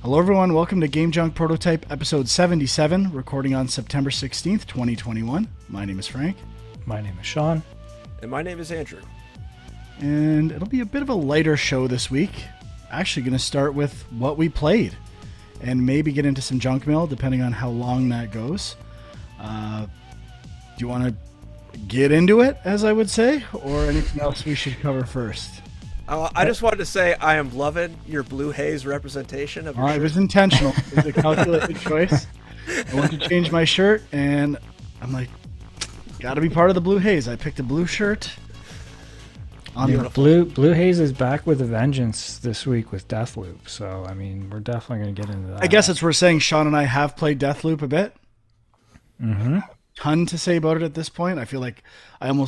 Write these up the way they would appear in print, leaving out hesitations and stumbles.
Hello everyone, welcome to Game Junk Prototype episode 77, recording on September 16th, 2021. My name is Frank. My name is Sean. And my name is Andrew. And it'll be a bit of a lighter show this week. Actually going to start with what we played, and maybe get into some junk mail, depending on how long that goes. Do you want to get into it, as I would say, or anything else we should cover first? I just wanted to say I am loving your blue haze representation of your shirt. It was intentional. It was a calculated choice. I wanted to change my shirt, and I'm like, gotta be part of the blue haze. I picked a blue shirt. Blue Haze is back with a vengeance this week with Deathloop, so I mean we're definitely going to get into that. I guess it's worth saying Sean and I have played Deathloop a bit. Mm-hmm. Ton to say about it at this point. I feel like I'm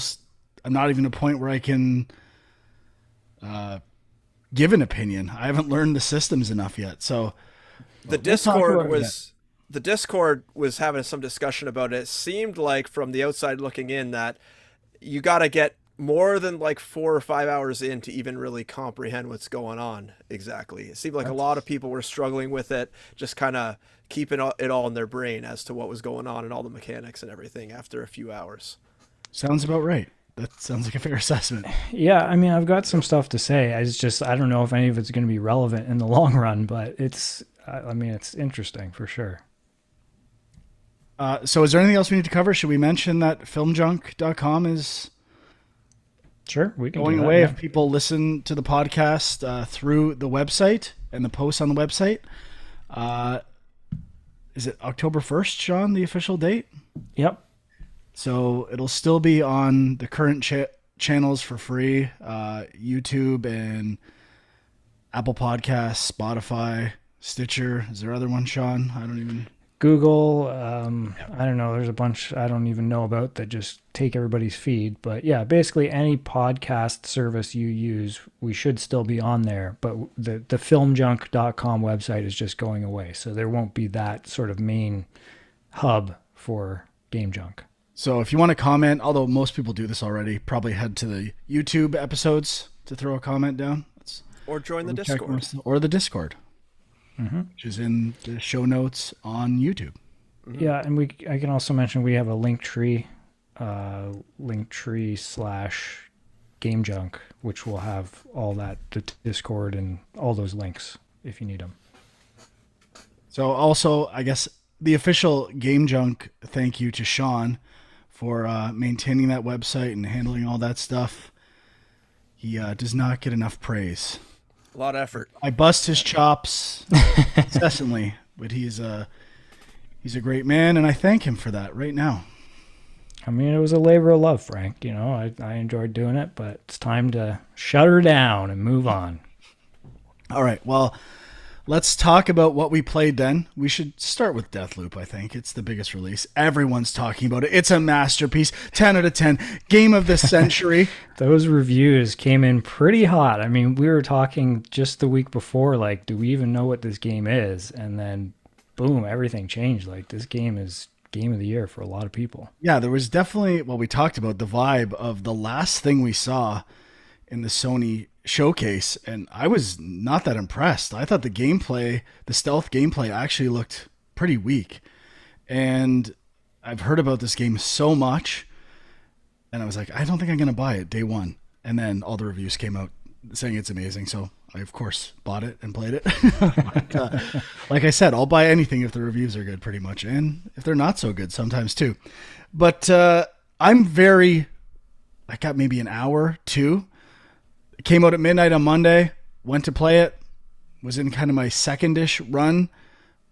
not even at a point where I can give an opinion. I haven't learned the systems enough yet. So the Discord was having some discussion about it. It seemed like from the outside looking in that you got to get more than like 4 or 5 hours in to even really comprehend what's going on exactly. It seemed like a lot of people were struggling with it, just kind of keeping it all in their brain as to what was going on and all the mechanics and everything after a few hours. Sounds about right. That sounds like a fair assessment. Yeah, I mean, I've got some stuff to say. I don't know if any of it's going to be relevant in the long run, but it's interesting for sure. So is there anything else we need to cover? Should we mention that filmjunk.com is... Sure, we can going away if people listen to the podcast through the website and the posts on the website. Is it October 1st, Sean, the official date? Yep. So it'll still be on the current channels for free, YouTube and Apple Podcasts, Spotify, Stitcher. Is there other one, Sean? I don't even... Google, I don't know, there's a bunch I don't even know about that just take everybody's feed. But yeah, basically any podcast service you use, we should still be on there. But the filmjunk.com website is just going away. So there won't be that sort of main hub for Game Junk. So if you want to comment, although most people do this already, probably head to the YouTube episodes to throw a comment down. Or join the Discord. Or the Discord. Mm-hmm. Which is in the show notes on YouTube. Mm-hmm. Yeah, and I can also mention we have a Linktree /Game Junk, which will have all that, the Discord and all those links if you need them. So also, I guess the official Game Junk thank you to Sean for maintaining that website and handling all that stuff. He does not get enough praise. A lot of effort. I bust his chops incessantly, but he's a great man, and I thank him for that right now. I mean, it was a labor of love, Frank. You know, I enjoyed doing it, but it's time to shut her down and move on. All right, well, let's talk about what we played then. We should start with Deathloop, I think. It's the biggest release. Everyone's talking about it. It's a masterpiece. 10 out of 10. Game of the century. Those reviews came in pretty hot. I mean, we were talking just the week before, like, do we even know what this game is? And then, boom, everything changed. Like, this game is game of the year for a lot of people. Yeah, there was definitely, we talked about the vibe of the last thing we saw in the Sony showcase, and I was not that impressed. I thought the stealth gameplay actually looked pretty weak. And I've heard about this game so much, and I was like, I don't think I'm going to buy it day one. And then all the reviews came out saying it's amazing, so I, of course, bought it and played it. But, like I said, I'll buy anything if the reviews are good, pretty much, and if they're not so good, sometimes too. But I got maybe an hour, two. It came out at midnight on Monday, went to play it, was in kind of my second-ish run.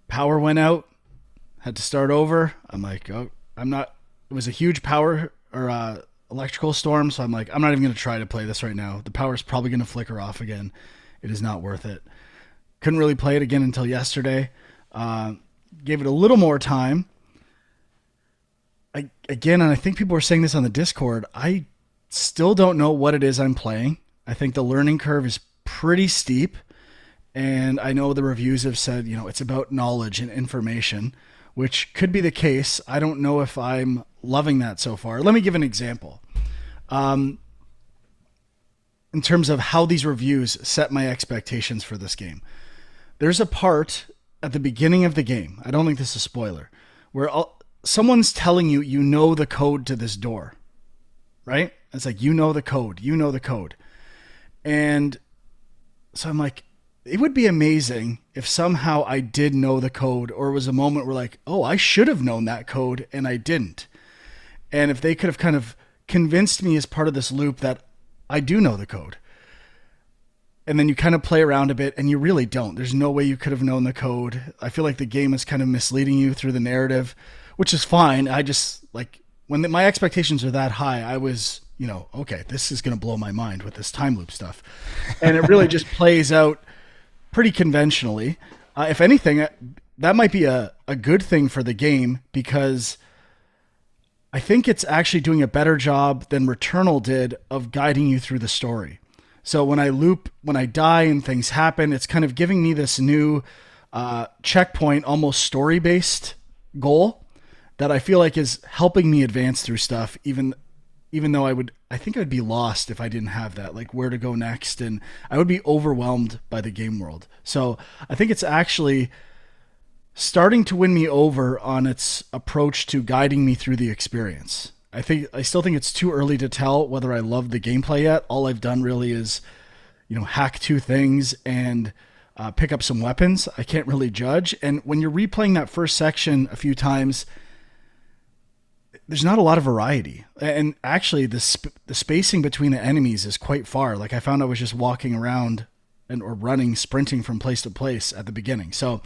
Power went out, had to start over. I'm like, it was a huge power or electrical storm, so I'm like, I'm not even going to try to play this right now. The power's probably going to flicker off again. It is not worth it. Couldn't really play it again until yesterday. Gave it a little more time. And I think people were saying this on the Discord, I still don't know what it is I'm playing. I think the learning curve is pretty steep, and I know the reviews have said, it's about knowledge and information, which could be the case. I don't know if I'm loving that so far. Let me give an example. In terms of how these reviews set my expectations for this game. There's a part at the beginning of the game, I don't think this is a spoiler, where someone's telling you, you know the code to this door, right? It's like, you know the code. And so I'm like, it would be amazing if somehow I did know the code, or it was a moment where like, oh, I should have known that code and I didn't. And if they could have kind of convinced me as part of this loop that I do know the code. And then you kind of play around a bit and you really don't. There's no way you could have known the code. I feel like the game is kind of misleading you through the narrative, which is fine. I just like when my expectations are that high, I was, okay, this is going to blow my mind with this time loop stuff. And it really just plays out pretty conventionally. If anything, that might be a good thing for the game, because I think it's actually doing a better job than Returnal did of guiding you through the story. So when I die and things happen, it's kind of giving me this new checkpoint, almost story-based goal that I feel like is helping me advance through stuff, even though I think I would be lost if I didn't have that, like where to go next, and I would be overwhelmed by the game world. So I think it's actually starting to win me over on its approach to guiding me through the experience. I still think it's too early to tell whether I love the gameplay yet. All I've done really is, hack 2 things and pick up some weapons. I can't really judge. And when you're replaying that first section a few times, there's not a lot of variety. And actually, the spacing between the enemies is quite far. Like I found I was just walking around or running, sprinting from place to place at the beginning. So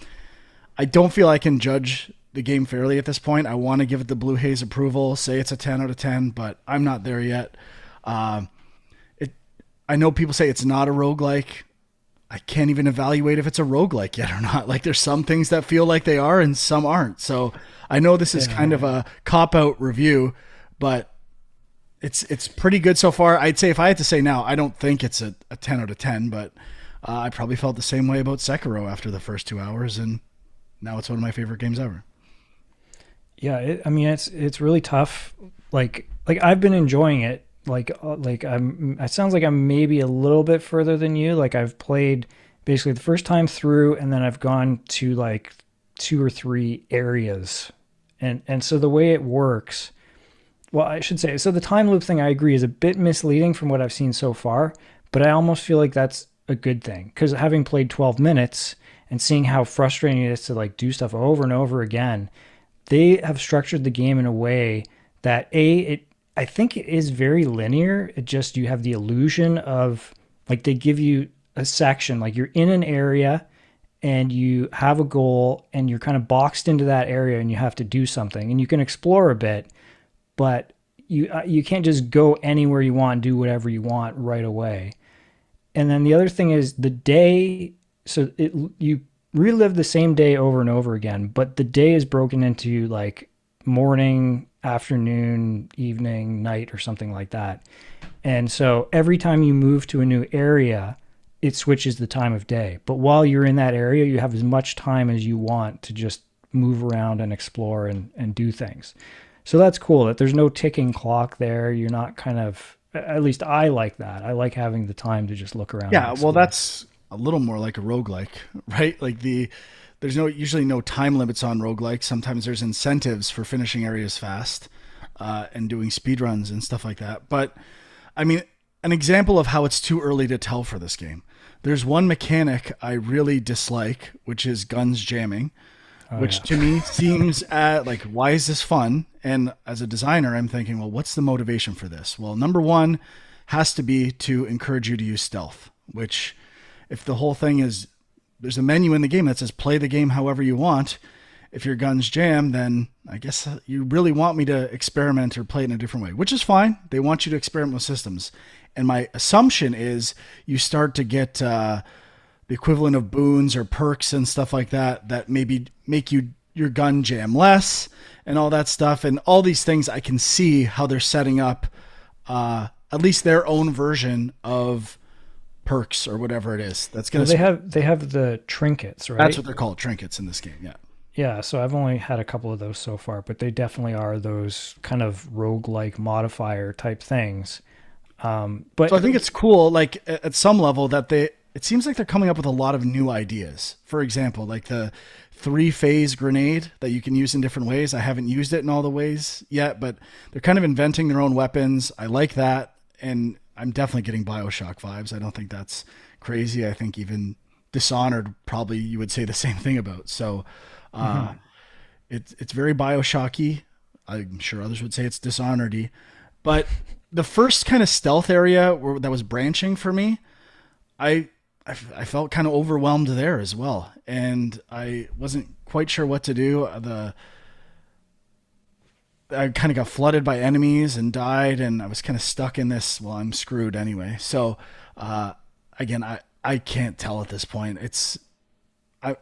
I don't feel I can judge the game fairly at this point. I want to give it the Blue Haze approval, say it's a 10 out of 10, but I'm not there yet. I know people say it's not a roguelike. I can't even evaluate if it's a roguelike yet or not. Like there's some things that feel like they are and some aren't. So I know this is kind of a cop-out review, but it's pretty good so far. I'd say if I had to say now, I don't think it's a 10 out of 10, but I probably felt the same way about Sekiro after the first 2 hours, and now it's one of my favorite games ever. Yeah, it's really tough. Like I've been enjoying it. It sounds like I'm maybe a little bit further than you. Like I've played basically the first time through, and then I've gone to like 2 or 3 areas. And so the way it works, well, I should say, so the time loop thing, I agree, is a bit misleading from what I've seen so far, but I almost feel like that's a good thing, because having played 12 minutes and seeing how frustrating it is to like do stuff over and over again, they have structured the game in a way that I think it is very linear. It just, you have the illusion of like, they give you a section, like you're in an area and you have a goal and you're kind of boxed into that area and you have to do something, and you can explore a bit, but you can't just go anywhere you want and do whatever you want right away. And then the other thing is the day, so you relive the same day over and over again, but the day is broken into like morning, afternoon, evening, night, or something like that. And so every time you move to a new area, it switches the time of day. But while you're in that area, you have as much time as you want to just move around and explore and do things. So that's cool that there's no ticking clock there. You're not kind of, at least I like that. I like having the time to just look around. Yeah, well, that's a little more like a roguelike, right? Like there's usually no time limits on roguelikes. Sometimes there's incentives for finishing areas fast and doing speedruns and stuff like that. But I mean, an example of how it's too early to tell for this game. There's one mechanic I really dislike, which is guns jamming, to me seems like, why is this fun? And as a designer, I'm thinking, well, what's the motivation for this? Well, number one has to be to encourage you to use stealth, which if the whole thing is, there's a menu in the game that says play the game however you want. If your guns jam, then I guess you really want me to experiment or play it in a different way, which is fine. They want you to experiment with systems. And my assumption is you start to get the equivalent of boons or perks and stuff like that, that maybe make your gun jam less and all that stuff. And all these things, I can see how they're setting up at least their own version of perks or whatever it is. That's gonna. Well, they have the trinkets, right? That's what they're called, trinkets in this game. Yeah. Yeah, so I've only had a couple of those so far, but they definitely are those kind of roguelike modifier type things. But so I think it's cool, like at some level, that it seems like they're coming up with a lot of new ideas. For example, like the 3-phase grenade that you can use in different ways. I haven't used it in all the ways yet, but they're kind of inventing their own weapons. I like that. And I'm definitely getting BioShock vibes. I don't think that's crazy. I think even Dishonored probably you would say the same thing about. So it's very BioShocky. I'm sure others would say it's Dishonored-y. But the first kind of stealth area that was branching for me, I felt kind of overwhelmed there as well, and I wasn't quite sure what to do. I kind of got flooded by enemies and died, and I was kind of stuck in this. Well, I'm screwed anyway. So again, I can't tell at this point. I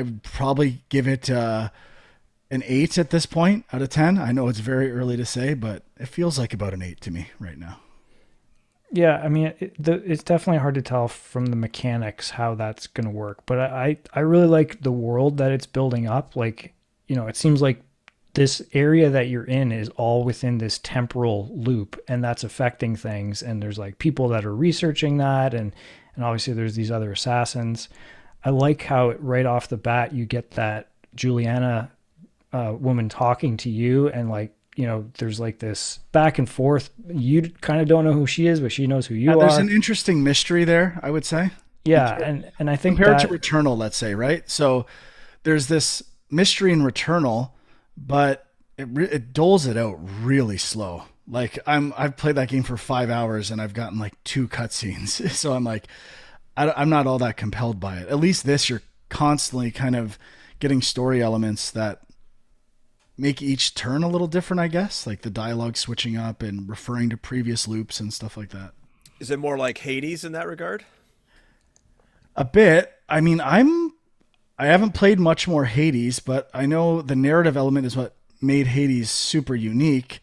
would probably give it an 8 at this point out of 10. I know it's very early to say, but it feels like about an 8 to me right now. Yeah, I mean, it's definitely hard to tell from the mechanics how that's going to work. But I really like the world that it's building up. Like, it seems like this area that you're in is all within this temporal loop, and that's affecting things. And there's like people that are researching that, and obviously there's these other assassins. I like how right off the bat you get that Juliana woman talking to you, and like, there's like this back and forth. You kind of don't know who she is, but she knows who you are. There's an interesting mystery there, I would say. Yeah, and I think compared to Returnal, let's say, right? So there's this mystery in Returnal, but it doles it out really slow. Like I've played that game for 5 hours and I've gotten like 2 cutscenes, so I'm like, I'm not all that compelled by it. At least this, you're constantly kind of getting story elements that make each turn a little different, I guess, like the dialogue switching up and referring to previous loops and stuff like that. Is it more like Hades in that regard? A bit. I mean, I haven't played much more Hades, but I know the narrative element is what made Hades super unique.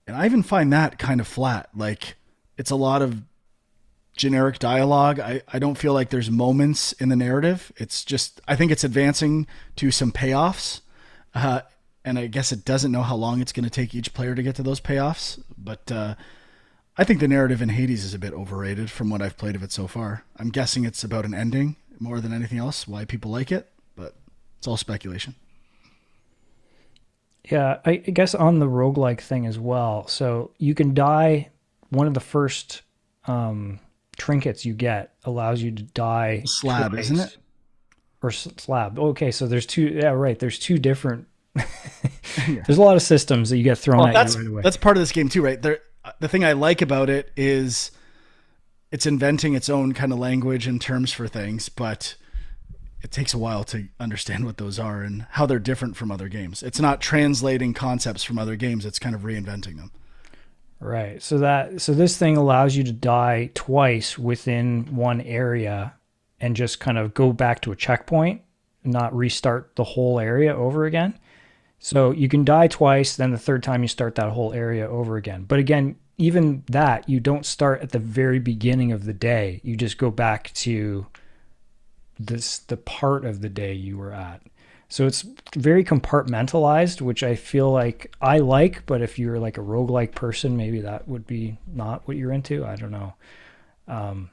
And I even find that kind of flat. Like, it's a lot of generic dialogue. I don't feel like there's moments in the narrative. It's just, I think it's advancing to some payoffs. And I guess it doesn't know how long it's going to take each player to get to those payoffs. But I think the narrative in Hades is a bit overrated from what I've played of it so far. I'm guessing it's about an ending more than anything else, why people like it, but it's all speculation. Yeah, I guess on the roguelike thing as well. So you can die. One of the first trinkets you get allows you to die. Slab, twice. Isn't it? Or slab. Okay, so there's 2. Yeah, right. There's 2 different. There's a lot of systems that you get thrown at you right away. That's part of this game too, right? The thing I like about it is it's inventing its own kind of language and terms for things, but it takes a while to understand what those are and how they're different from other games. It's not translating concepts from other games, it's kind of reinventing them. Right. So this thing allows you to die twice within one area and just kind of go back to a checkpoint, not restart the whole area over again. So you can die twice, then the third time you start that whole area over again. But again, even that, you don't start at the very beginning of the day. You just go back to the part of the day you were at. So it's very compartmentalized, which I feel like I like, but if you're like a roguelike person, maybe that would be not what you're into. I don't know.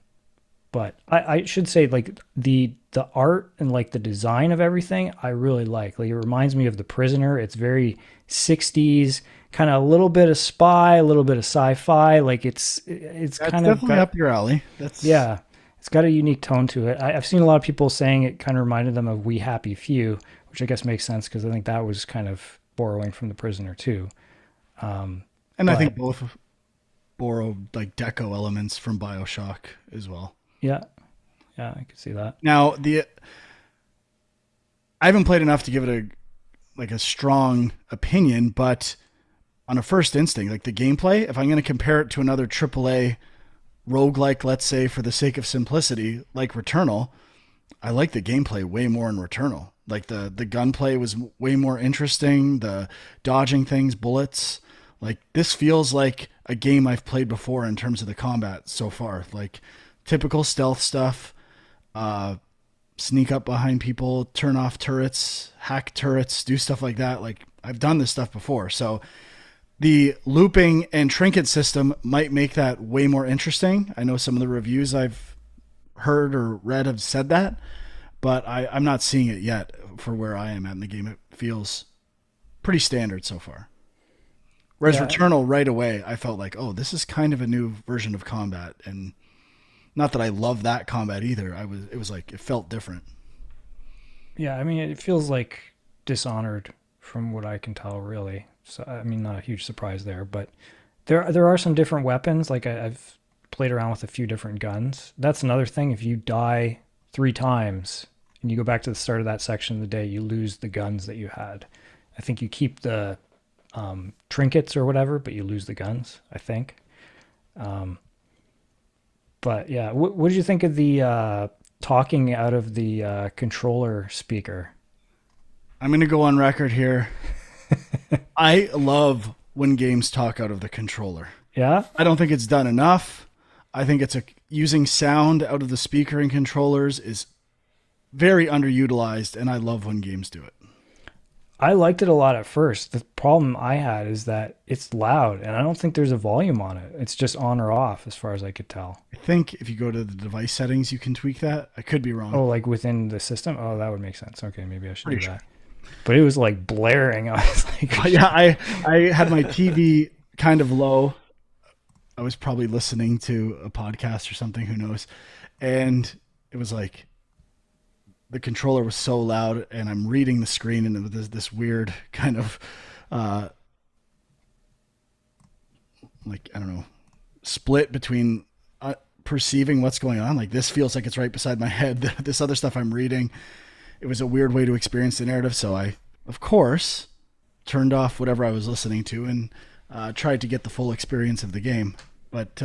But I should say, like, the art and like the design of everything I really like. Like, it reminds me of The Prisoner. It's very 60s, kind of a little bit of spy, a little bit of sci-fi. Like it's kind of definitely up your alley. Yeah, it's got a unique tone to it. I've seen a lot of people saying it kind of reminded them of We Happy Few, which I guess makes sense because I think that was kind of borrowing from The Prisoner too. And I think both borrowed like deco elements from BioShock as well. Yeah, I could see that. Now I haven't played enough to give it a strong opinion, but on a first instinct, like the gameplay, if I'm going to compare it to another AAA roguelike, let's say for the sake of simplicity, like Returnal, I like the gameplay way more in Returnal. Like the gunplay was way more interesting, the dodging things, bullets. Like this feels like a game I've played before in terms of the combat so far. Like typical stealth stuff, sneak up behind people, turn off turrets, hack turrets, do stuff like that. Like I've done this stuff before. So the looping and trinket system might make that way more interesting. I know some of the reviews I've heard or read have said that, but I'm not seeing it yet for where I am at in the game. It feels pretty standard so far. Whereas Returnal, right away, I felt like, oh, this is kind of a new version of combat, and not that I love that combat either. It was like it felt different. Yeah, I mean, it feels like Dishonored from what I can tell, really. So I mean, not a huge surprise there, but there are some different weapons. Like I've played around with a few different guns. That's another thing. If you die 3 times and you go back to the start of that section of the day, you lose the guns that you had. I think you keep the trinkets or whatever, but you lose the guns, I think. But yeah, what did you think of the talking out of the controller speaker? I'm going to go on record here. I love when games talk out of the controller. Yeah? I don't think it's done enough. I think using sound out of the speaker and controllers is very underutilized, and I love when games do it. I liked it a lot at first. The problem I had is that it's loud, and I don't think there's a volume on it. It's just on or off, as far as I could tell. I think if you go to the device settings, you can tweak that. I could be wrong. Oh, like within the system? Oh, that would make sense. Okay, maybe I should do that. But it was like blaring. I was like, yeah, I had my TV kind of low. I was probably listening to a podcast or something, who knows. And it was like the controller was so loud, and I'm reading the screen, and it was this weird kind of like, I don't know, split between perceiving what's going on. Like, this feels like it's right beside my head. This other stuff I'm reading, it was a weird way to experience the narrative. So I, of course, turned off whatever I was listening to and tried to get the full experience of the game. But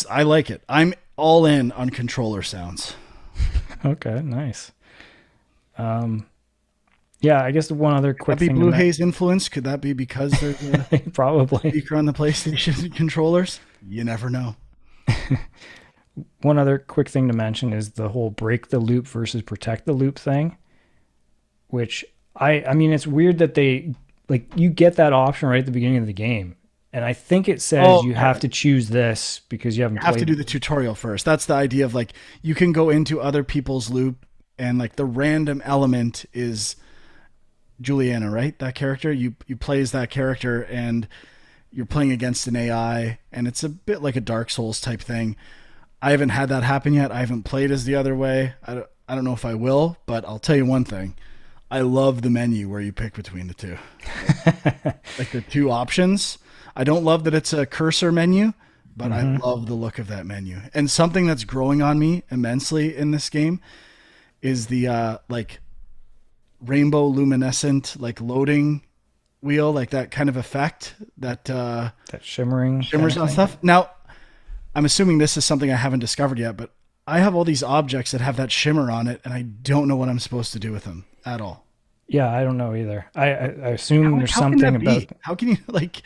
I like it. I'm all in on controller sounds. Okay, nice. Yeah, I guess the one other quick thing. Could that be thing. Blue Haze influence? Could that be because there's a probably speaker on the PlayStation controllers? You never know. One other quick thing to mention is the whole break the loop versus protect the loop thing, which I mean, it's weird that they, like, you get that option right at the beginning of the game. And I think it says you have to choose this because you haven't played. You have to do the tutorial first. That's the idea of, like, you can go into other people's loop, and like the random element is Juliana, right? That character, you play as that character, and you're playing against an AI, and it's a bit like a Dark Souls type thing. I haven't had that happen yet. I haven't played as the other way. I don't know if I will, but I'll tell you one thing. I love the menu where you pick between the two. Like the two options. I don't love that it's a cursor menu, but I love the look of that menu. And something that's growing on me immensely in this game is the like rainbow luminescent, like loading wheel, like that kind of effect that shimmers on stuff. Now, I'm assuming this is something I haven't discovered yet, but I have all these objects that have that shimmer on it, and I don't know what I'm supposed to do with them at all. Yeah, I don't know either. I assume there's something about. How can you, like?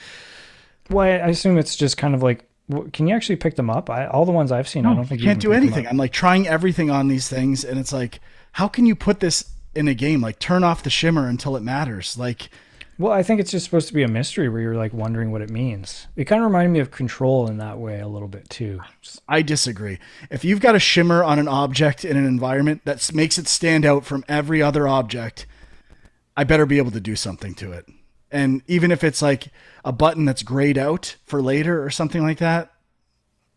Well, I assume it's just kind of like, can you actually pick them up? All the ones I've seen, I don't think you can't do anything. I'm like trying everything on these things, and it's like, how can you put this in a game? Like, turn off the shimmer until it matters. Like, well, I think it's just supposed to be a mystery where you're like wondering what it means. It kind of reminded me of Control in that way a little bit too. I disagree. If you've got a shimmer on an object in an environment that makes it stand out from every other object, I better be able to do something to it. And even if it's like a button that's grayed out for later or something like that,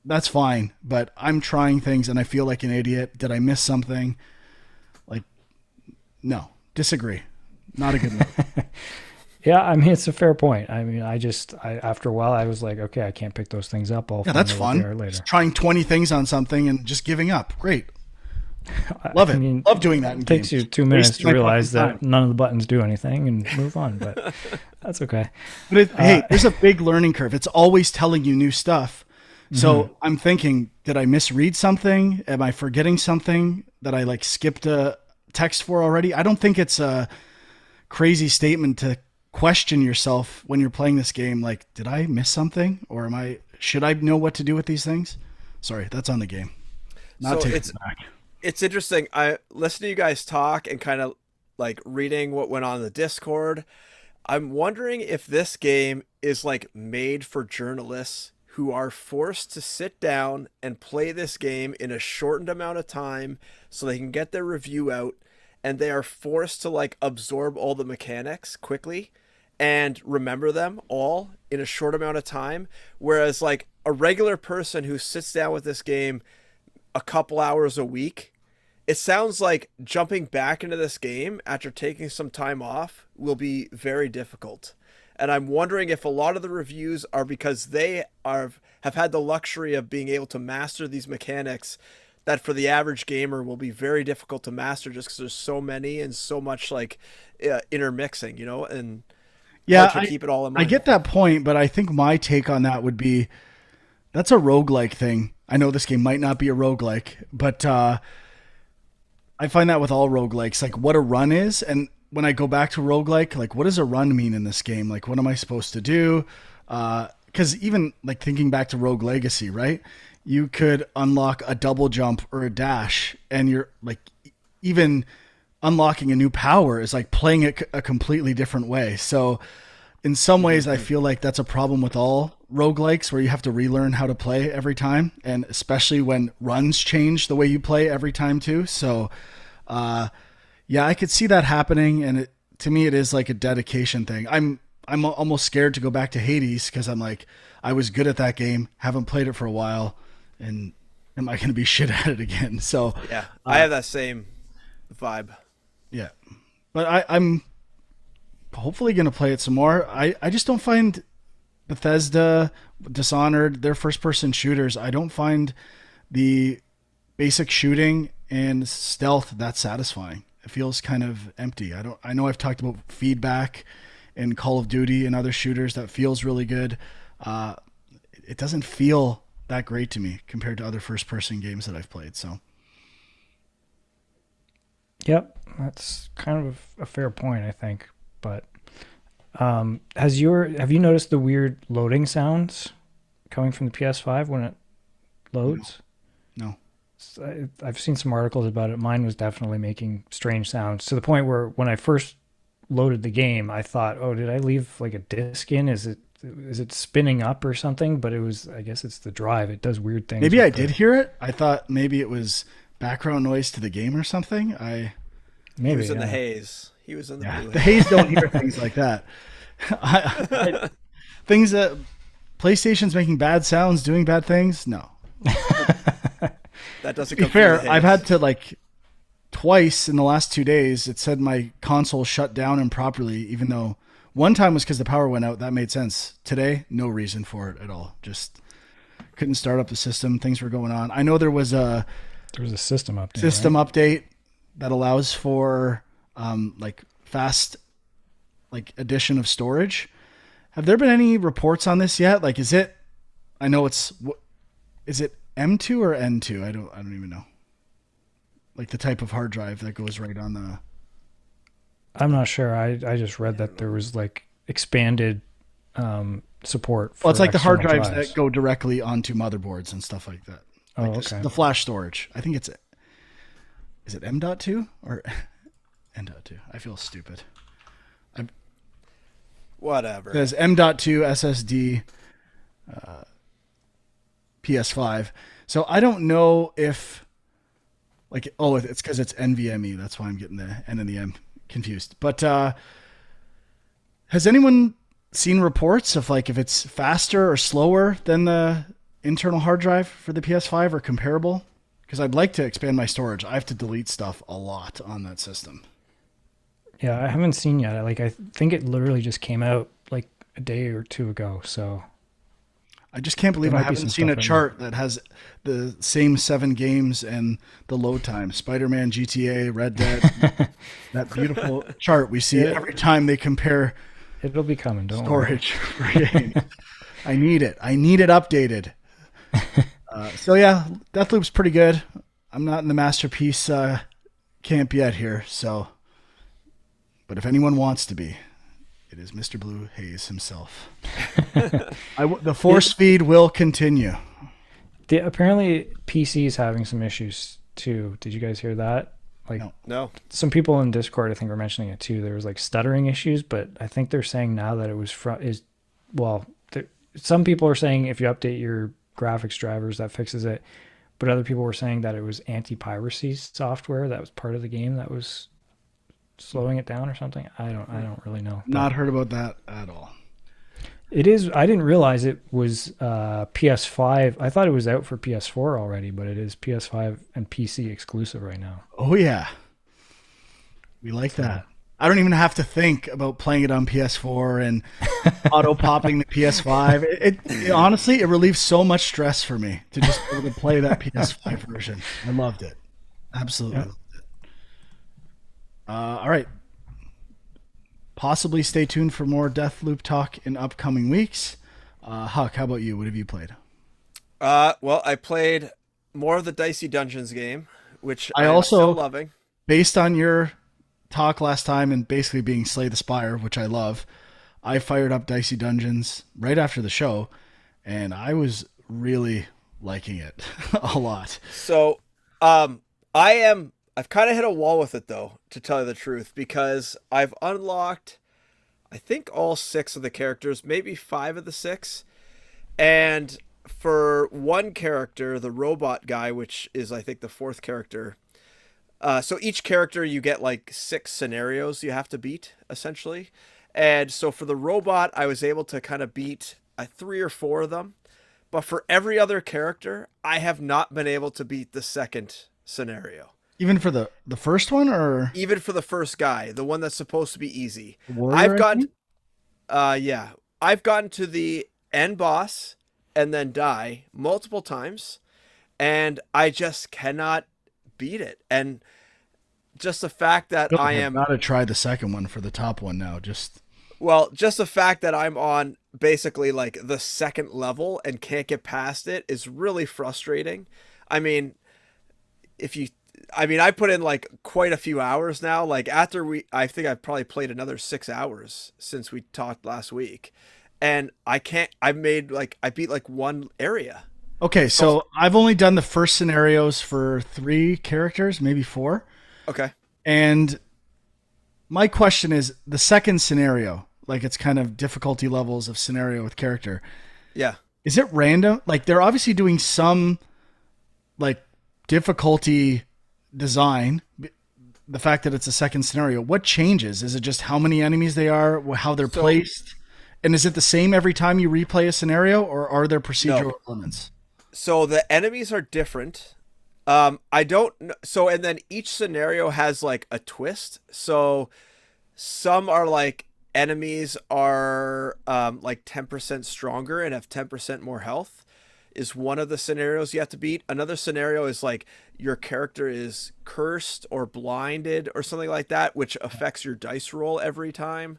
that's fine. But I'm trying things and I feel like an idiot. Did I miss something? Like, no, disagree. Not a good one. Yeah, I mean, it's a fair point. I mean, I after a while, I was like, okay, I can't pick those things up. That's fun. Later. Just trying 20 things on something and just giving up. Great. Love it. I mean, love doing that in games. Takes you 2 minutes to realize that none of the buttons do anything and move on, but that's okay. But hey, there's a big learning curve. It's always telling you new stuff. So I'm thinking, did I misread something? Am I forgetting something that I like skipped a text for already? I don't think it's a crazy statement to question yourself when you're playing this game. Like, did I miss something, or should I know what to do with these things? Sorry, that's on the game. Not taking it back. It's interesting. I listen to you guys talk and kind of like reading what went on in the Discord. I'm wondering if this game is like made for journalists who are forced to sit down and play this game in a shortened amount of time so they can get their review out, and they are forced to like absorb all the mechanics quickly and remember them all in a short amount of time, whereas like a regular person who sits down with this game a couple hours a week, it sounds like jumping back into this game after taking some time off will be very difficult. And I'm wondering if a lot of the reviews are because they have had the luxury of being able to master these mechanics that for the average gamer will be very difficult to master just because there's so many and so much like intermixing, and yeah, to keep it all in mind. I get that point, but I think my take on that would be that's a roguelike thing. I know this game might not be a roguelike, but I find that with all roguelikes, like what a run is. And when I go back to roguelike, like what does a run mean in this game? Like what am I supposed to do? Because even like thinking back to Rogue Legacy, right? You could unlock a double jump or a dash, and you're like even unlocking a new power is like playing it a completely different way. So in some ways, I feel like that's a problem with all roguelikes where you have to relearn how to play every time. And especially when runs change the way you play every time too. So, yeah, I could see that happening. And to me, it is like a dedication thing. I'm almost scared to go back to Hades because I'm like, I was good at that game, haven't played it for a while. And am I going to be shit at it again? So yeah, I have that same vibe. Yeah, but I'm hopefully going to play it some more. I just don't find Bethesda, Dishonored, their first-person shooters, I don't find the basic shooting and stealth that satisfying. It feels kind of empty. I know I've talked about feedback in Call of Duty and other shooters that feels really good. It doesn't feel that great to me compared to other first-person games that I've played, so... Yep, that's kind of a fair point, I think. But have you noticed the weird loading sounds coming from the PS5 when it loads? No. I've seen some articles about it. Mine was definitely making strange sounds to the point where when I first loaded the game, I thought, "Oh, did I leave like a disc in? Is it spinning up or something?" But I guess it's the drive. It does weird things. Maybe I did hear it. I thought maybe it was background noise to the game or something. He was in the haze. He was in the blue the haze. Don't hear things like that. Things that PlayStation's making bad sounds, doing bad things. No, that doesn't. To be fair, I've had to like twice in the last 2 days. It said my console shut down improperly, even though one time was because the power went out. That made sense. Today, no reason for it at all. Just couldn't start up the system. Things were going on. I know there was a system update. Update that allows for like fast addition of storage. Have there been any reports on this yet? Like, is it M2 or N2? I don't even know. Like the type of hard drive that goes right on the... I'm not sure. I just read that there was like expanded support for... Well, it's like the hard drives that go directly onto motherboards and stuff like that. Like okay. The flash storage. I think is it M.2 or N.2? I feel stupid. Whatever. There's M.2 SSD PS5. So I don't know if it's because it's NVMe. That's why I'm getting the N and the M confused. But has anyone seen reports of like if it's faster or slower than the internal hard drive for the PS5 or comparable? Because I'd like to expand my storage. I have to delete stuff a lot on that system. Yeah, I haven't seen yet. Like, I think it literally just came out like a day or two ago. So I just can't believe I haven't seen a chart that has the same 7 games and the load time. Spider-Man, GTA, Red Dead. That beautiful chart we see every time they compare. It'll be coming. Don't storage for games. I need it. I need it updated. So yeah, Deathloop's pretty good. I'm not in the masterpiece camp yet here, so. But if anyone wants to be, it is Mr. Blue Hayes himself. The force feed will continue. Apparently, PC is having some issues too. Did you guys hear that? Like, no. Some people in Discord, I think, were mentioning it too. There was like stuttering issues, but I think they're saying now that it was some people are saying if you update your graphics drivers, that fixes it. But other people were saying that it was anti-piracy software that was part of the game that was slowing it down or something. I don't really know. Not heard about that at all. It is. I didn't realize it was PS5. I thought it was out for PS4 already, but it is PS5 and PC exclusive right now. Oh yeah, we like that. I don't even have to think about playing it on PS4 and auto popping the PS5. It honestly, it relieves so much stress for me to just be able to play that PS5 version. I loved it. Absolutely loved it. All right. Possibly stay tuned for more Deathloop talk in upcoming weeks. Huck, how about you? What have you played? Well, I played more of the Dicey Dungeons game, which I I'm also still loving. Based on your talk last time and basically being Slay the Spire, which I love, I fired up Dicey Dungeons right after the show, and I was really liking it a lot. So, I've kind of hit a wall with it though, to tell you the truth, because I've unlocked, I think, all 6 of the characters, maybe 5 of the 6, and for one character, the robot guy, which is I think the 4th character. So each character you get like 6 scenarios you have to beat essentially. And so for the robot, I was able to kind of beat 3 or 4 of them. But for every other character, I have not been able to beat the 2nd scenario. Even for the first one, or even for the first guy, the one that's supposed to be easy. Warrior, I've gotten to the end boss and then die multiple times, and I just cannot beat it. And just the fact that I've got to try the second one for the top one now. Just the fact that I'm on basically like the 2nd level and can't get past it is really frustrating. I mean, I put in like quite a few hours now. Like I think I've probably played another 6 hours since we talked last week, and I beat like one area. Okay, so I've only done the first scenarios for 3 characters, maybe 4. Okay. And my question is the second scenario, like it's kind of difficulty levels of scenario with character. Yeah. Is it random? Like they're obviously doing some like difficulty design. The fact that it's a second scenario, what changes? Is it just how many enemies they are, how they're placed? And is it the same every time you replay a scenario, or are there procedural elements? So the enemies are different. I don't know. So, and then each scenario has like a twist. So some are like enemies are like 10% stronger and have 10% more health is one of the scenarios you have to beat. Another scenario is like your character is cursed or blinded or something like that, which affects your dice roll every time.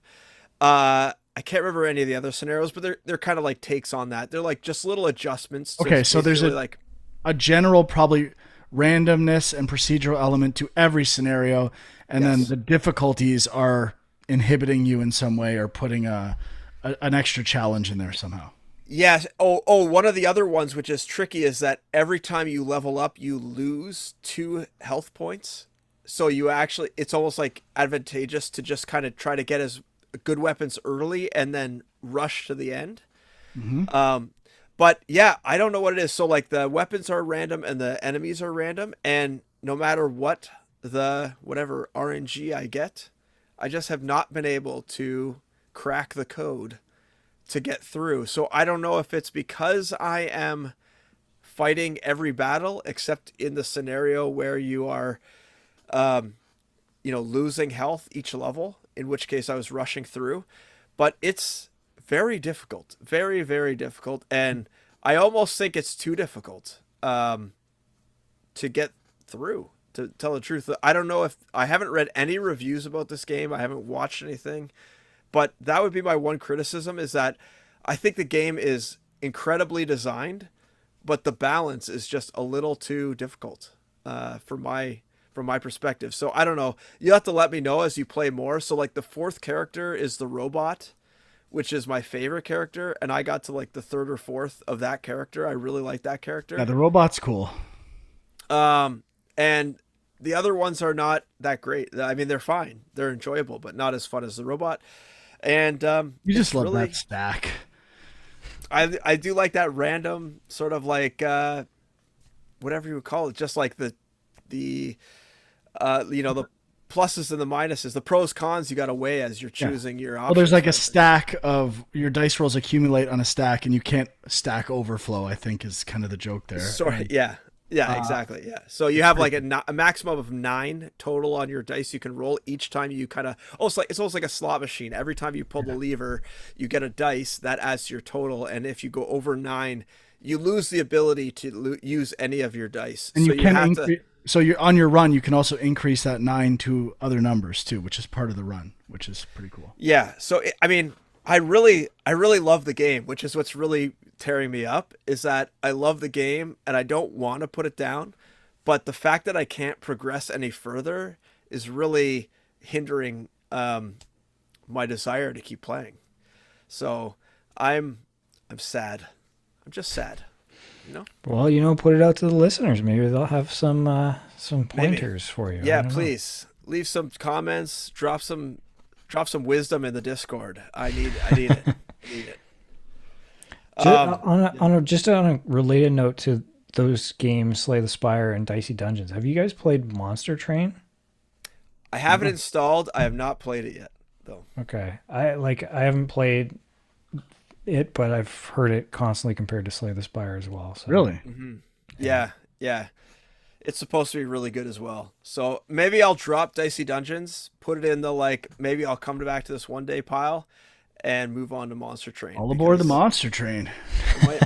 I can't remember any of the other scenarios, but they're kind of like takes on that. They're like just little adjustments. Okay, so there's a general probably randomness and procedural element to every scenario, and then the difficulties are inhibiting you in some way or putting an extra challenge in there somehow. Yes. Oh, one of the other ones, which is tricky, is that every time you level up, you lose 2 health points. So it's almost like advantageous to just kind of try to get as good weapons early and then rush to the end. Mm-hmm. But yeah, I don't know what it is. So like the weapons are random and the enemies are random, and no matter whatever RNG I get, I just have not been able to crack the code to get through. So I don't know if it's because I am fighting every battle except in the scenario where you are losing health each level, in which case I was rushing through. But it's very difficult, very, very difficult, and I almost think it's too difficult to get through, to tell the truth. I don't know if I haven't read any reviews about this game. I haven't watched anything. But that would be my one criticism, is that I think the game is incredibly designed, but the balance is just a little too difficult from my perspective. So I don't know. You'll have to let me know as you play more. So like the 4th character is the robot, which is my favorite character, and I got to like the 3rd or 4th of that character. I really like that character. Yeah, the robot's cool. And the other ones are not that great. I mean, they're fine. They're enjoyable, but not as fun as the robot. And you just love that stack. I do like that random sort of like whatever you would call it, just like the the pluses and the minuses, the pros cons you got to weigh as you're choosing your options. Well, there's like a stack of your dice rolls accumulate on a stack, and you can't stack overflow, I think is kind of the joke there. Sorry, yeah. Yeah, exactly. Yeah. So you have like a maximum of 9 total on your dice you can roll each time you kind of it's almost like a slot machine. Every time you pull the lever, you get a dice that adds to your total, and if you go over 9, you lose the ability to use any of your dice. And so you can so you're on your run, you can also increase that 9 to other numbers too, which is part of the run, which is pretty cool. Yeah. So I mean, I really love the game, which is what's really tearing me up, is that I love the game and I don't want to put it down, but the fact that I can't progress any further is really hindering my desire to keep playing. So I'm sad. I'm just sad. Well, put it out to the listeners. Maybe they'll have some pointers for you. Yeah, please leave some comments. Drop some wisdom in the Discord. I need it. I need it. Just on a related note to those games, Slay the Spire and Dicey Dungeons, have you guys played Monster Train? I have it installed. I have not played it yet, though. Okay, I haven't played it, but I've heard it constantly compared to Slay the Spire as well. So. Really? Mm-hmm. Yeah. It's supposed to be really good as well. So maybe I'll drop Dicey Dungeons, put it in the maybe I'll come back to this one day pile, and move on to Monster Train. All aboard the Monster Train.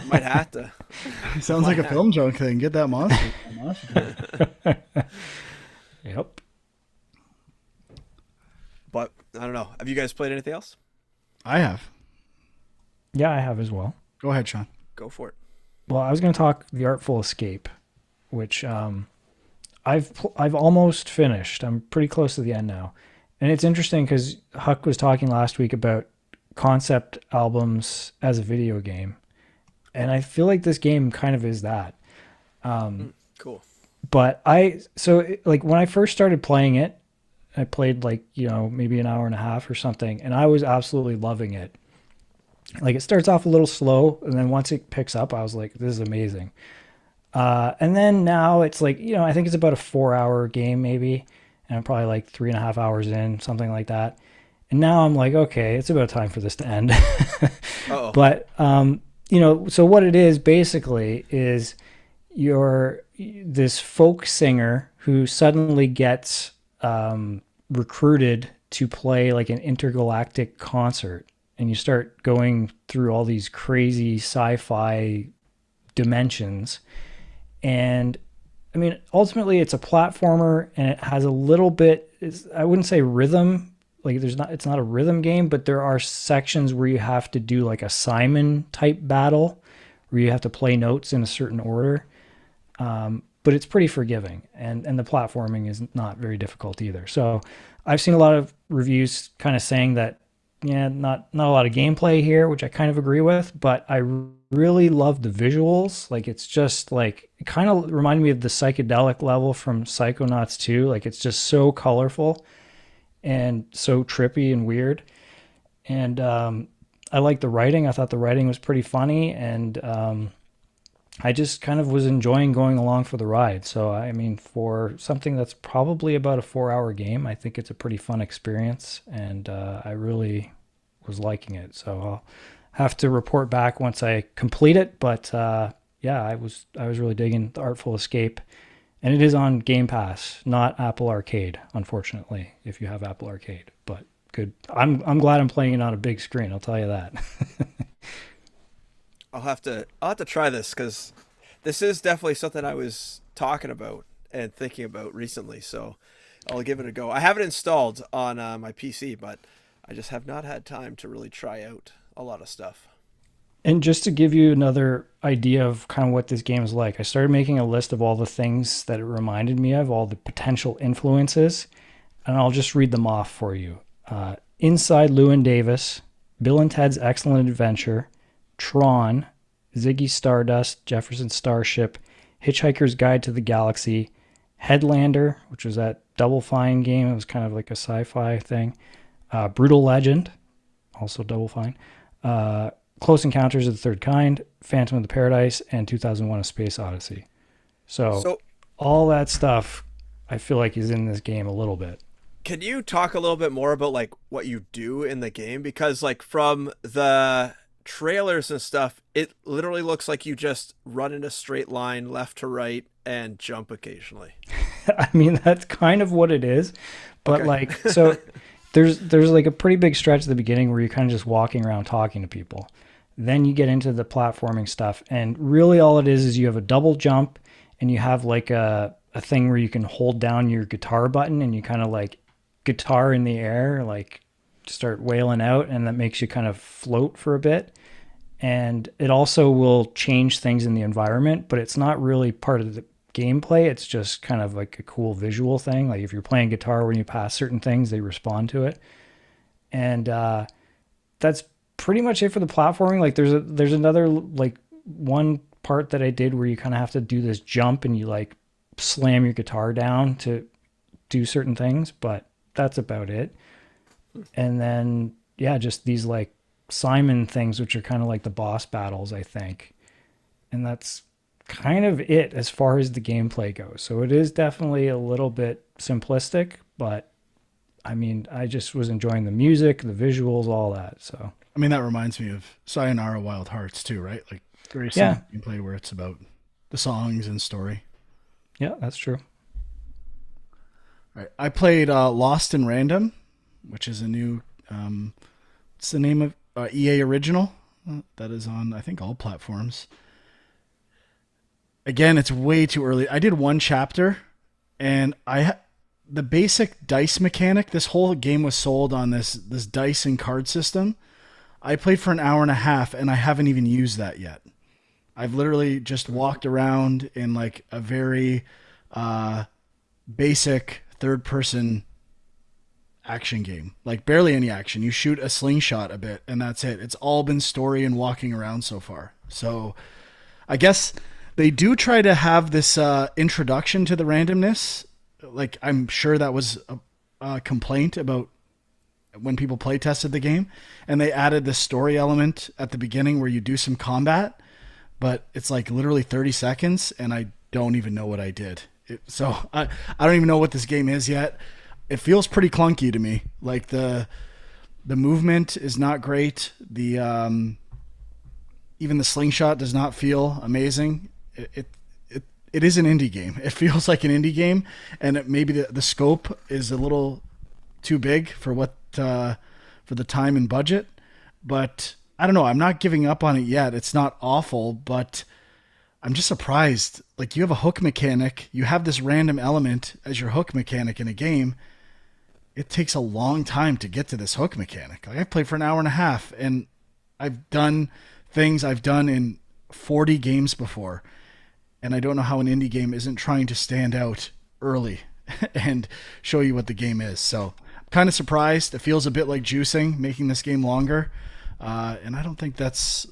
Might have to. Sounds like a film joke thing. Get that monster train. Yep. But I don't know. Have you guys played anything else? I have. Yeah, I have as well. Go ahead, Sean. Go for it. Well, I was going to talk The Artful Escape, which I've almost finished. I'm pretty close to the end now. And it's interesting because Huck was talking last week about concept albums as a video game. And I feel like this game kind of is that. Cool. But when I first started playing it, I played maybe an hour and a half or something, and I was absolutely loving it. Like, it starts off a little slow, and then once it picks up, I was like, this is amazing. And then now it's I think it's about a 4-hour game maybe, and I'm probably like 3.5 hours in, something like that. And now I'm like, okay, it's about time for this to end. Uh-oh. But, so what it is basically is you're this folk singer who suddenly gets recruited to play like an intergalactic concert. And you start going through all these crazy sci-fi dimensions. And I mean, ultimately it's a platformer, and it has a little bit, I wouldn't say rhythm, it's not a rhythm game, but there are sections where you have to do like a Simon type battle where you have to play notes in a certain order. But it's pretty forgiving, and the platforming is not very difficult either. So I've seen a lot of reviews kind of saying that, not a lot of gameplay here, which I kind of agree with, but I really love the visuals. Like, it's just it kind of reminded me of the psychedelic level from Psychonauts 2. Like, it's just so colorful and so trippy and weird. And I like the writing. I thought the writing was pretty funny, and I just kind of was enjoying going along for the ride. So, I mean, for something that's probably about a 4-hour game, I think it's a pretty fun experience, and I really was liking it. So I'll have to report back once I complete it. But I was really digging The Artful Escape, and it is on Game Pass, not Apple Arcade, unfortunately, if you have Apple Arcade. But good. I'm glad I'm playing it on a big screen, I'll tell you that. I'll have to try this, because this is definitely something I was talking about and thinking about recently. So I'll give it a go. I have it installed on my PC, but I just have not had time to really try out a lot of stuff. And just to give you another idea of kind of what this game is like, I started making a list of all the things that it reminded me of, all the potential influences, and I'll just read them off for you. Inside Llewyn Davis, Bill and Ted's Excellent Adventure, Tron, Ziggy Stardust, Jefferson Starship, Hitchhiker's Guide to the Galaxy, Headlander, which was that Double Fine game. It was kind of like a sci-fi thing. Brutal Legend, also Double Fine. Close Encounters of the Third Kind, Phantom of the Paradise, and 2001: A Space Odyssey. So all that stuff, I feel like, is in this game a little bit. Can you talk a little bit more about like what you do in the game? Because like from the trailers and stuff, it literally looks like you just run in a straight line left to right and jump occasionally. I mean, that's kind of what it is. But like, so there's like a pretty big stretch at the beginning where you're kind of just walking around talking to people. Then you get into the platforming stuff, and really all it is you have a double jump, and you have like a thing where you can hold down your guitar button, and you kind of like guitar in the air, like start wailing out, and that makes you kind of float for a bit. And it also will change things in the environment, but it's not really part of the gameplay. It's just kind of like a cool visual thing. Like if you're playing guitar, when you pass certain things, they respond to it. And that's pretty much it for the platforming. Like there's another like one part that I did where you kind of have to do this jump and you like slam your guitar down to do certain things, but that's about it. And then yeah, just these like Simon things, which are kind of like the boss battles, I think. And that's kind of it as far as the gameplay goes. So it is definitely a little bit simplistic, but I mean, I just was enjoying the music, the visuals, all that. So I mean, that reminds me of Sayonara Wild Hearts too, right? Like very simple gameplay where it's about the songs and story. Yeah, that's true. All right. I played Lost in Random, which is a new, it's the name of EA original that is on, I think, all platforms. Again, it's way too early. I did one chapter, and the basic dice mechanic, this whole game was sold on this dice and card system. I played for an hour and a half, and I haven't even used that yet. I've literally just walked around in like a very basic third-person action game. Like barely any action. You shoot a slingshot a bit, and that's it. It's all been story and walking around so far. So I guess they do try to have this introduction to the randomness. Like I'm sure that was a complaint about when people play tested the game, and they added the story element at the beginning where you do some combat, but it's like literally 30 seconds and I don't even know what I did. So I don't even know what this game is yet. It feels pretty clunky to me. Like the movement is not great. The even the slingshot does not feel amazing. It is an indie game. It feels like an indie game, and maybe the scope is a little too big for what for the time and budget. But I don't know. I'm not giving up on it yet. It's not awful, but I'm just surprised. Like you have a hook mechanic, you have this random element as your hook mechanic in a game. It takes a long time to get to this hook mechanic. Like I've played for an hour and a half, and I've done things I've done in 40 games before. And I don't know how an indie game isn't trying to stand out early and show you what the game is. So I'm kind of surprised. It feels a bit like juicing, making this game longer. And I don't think that's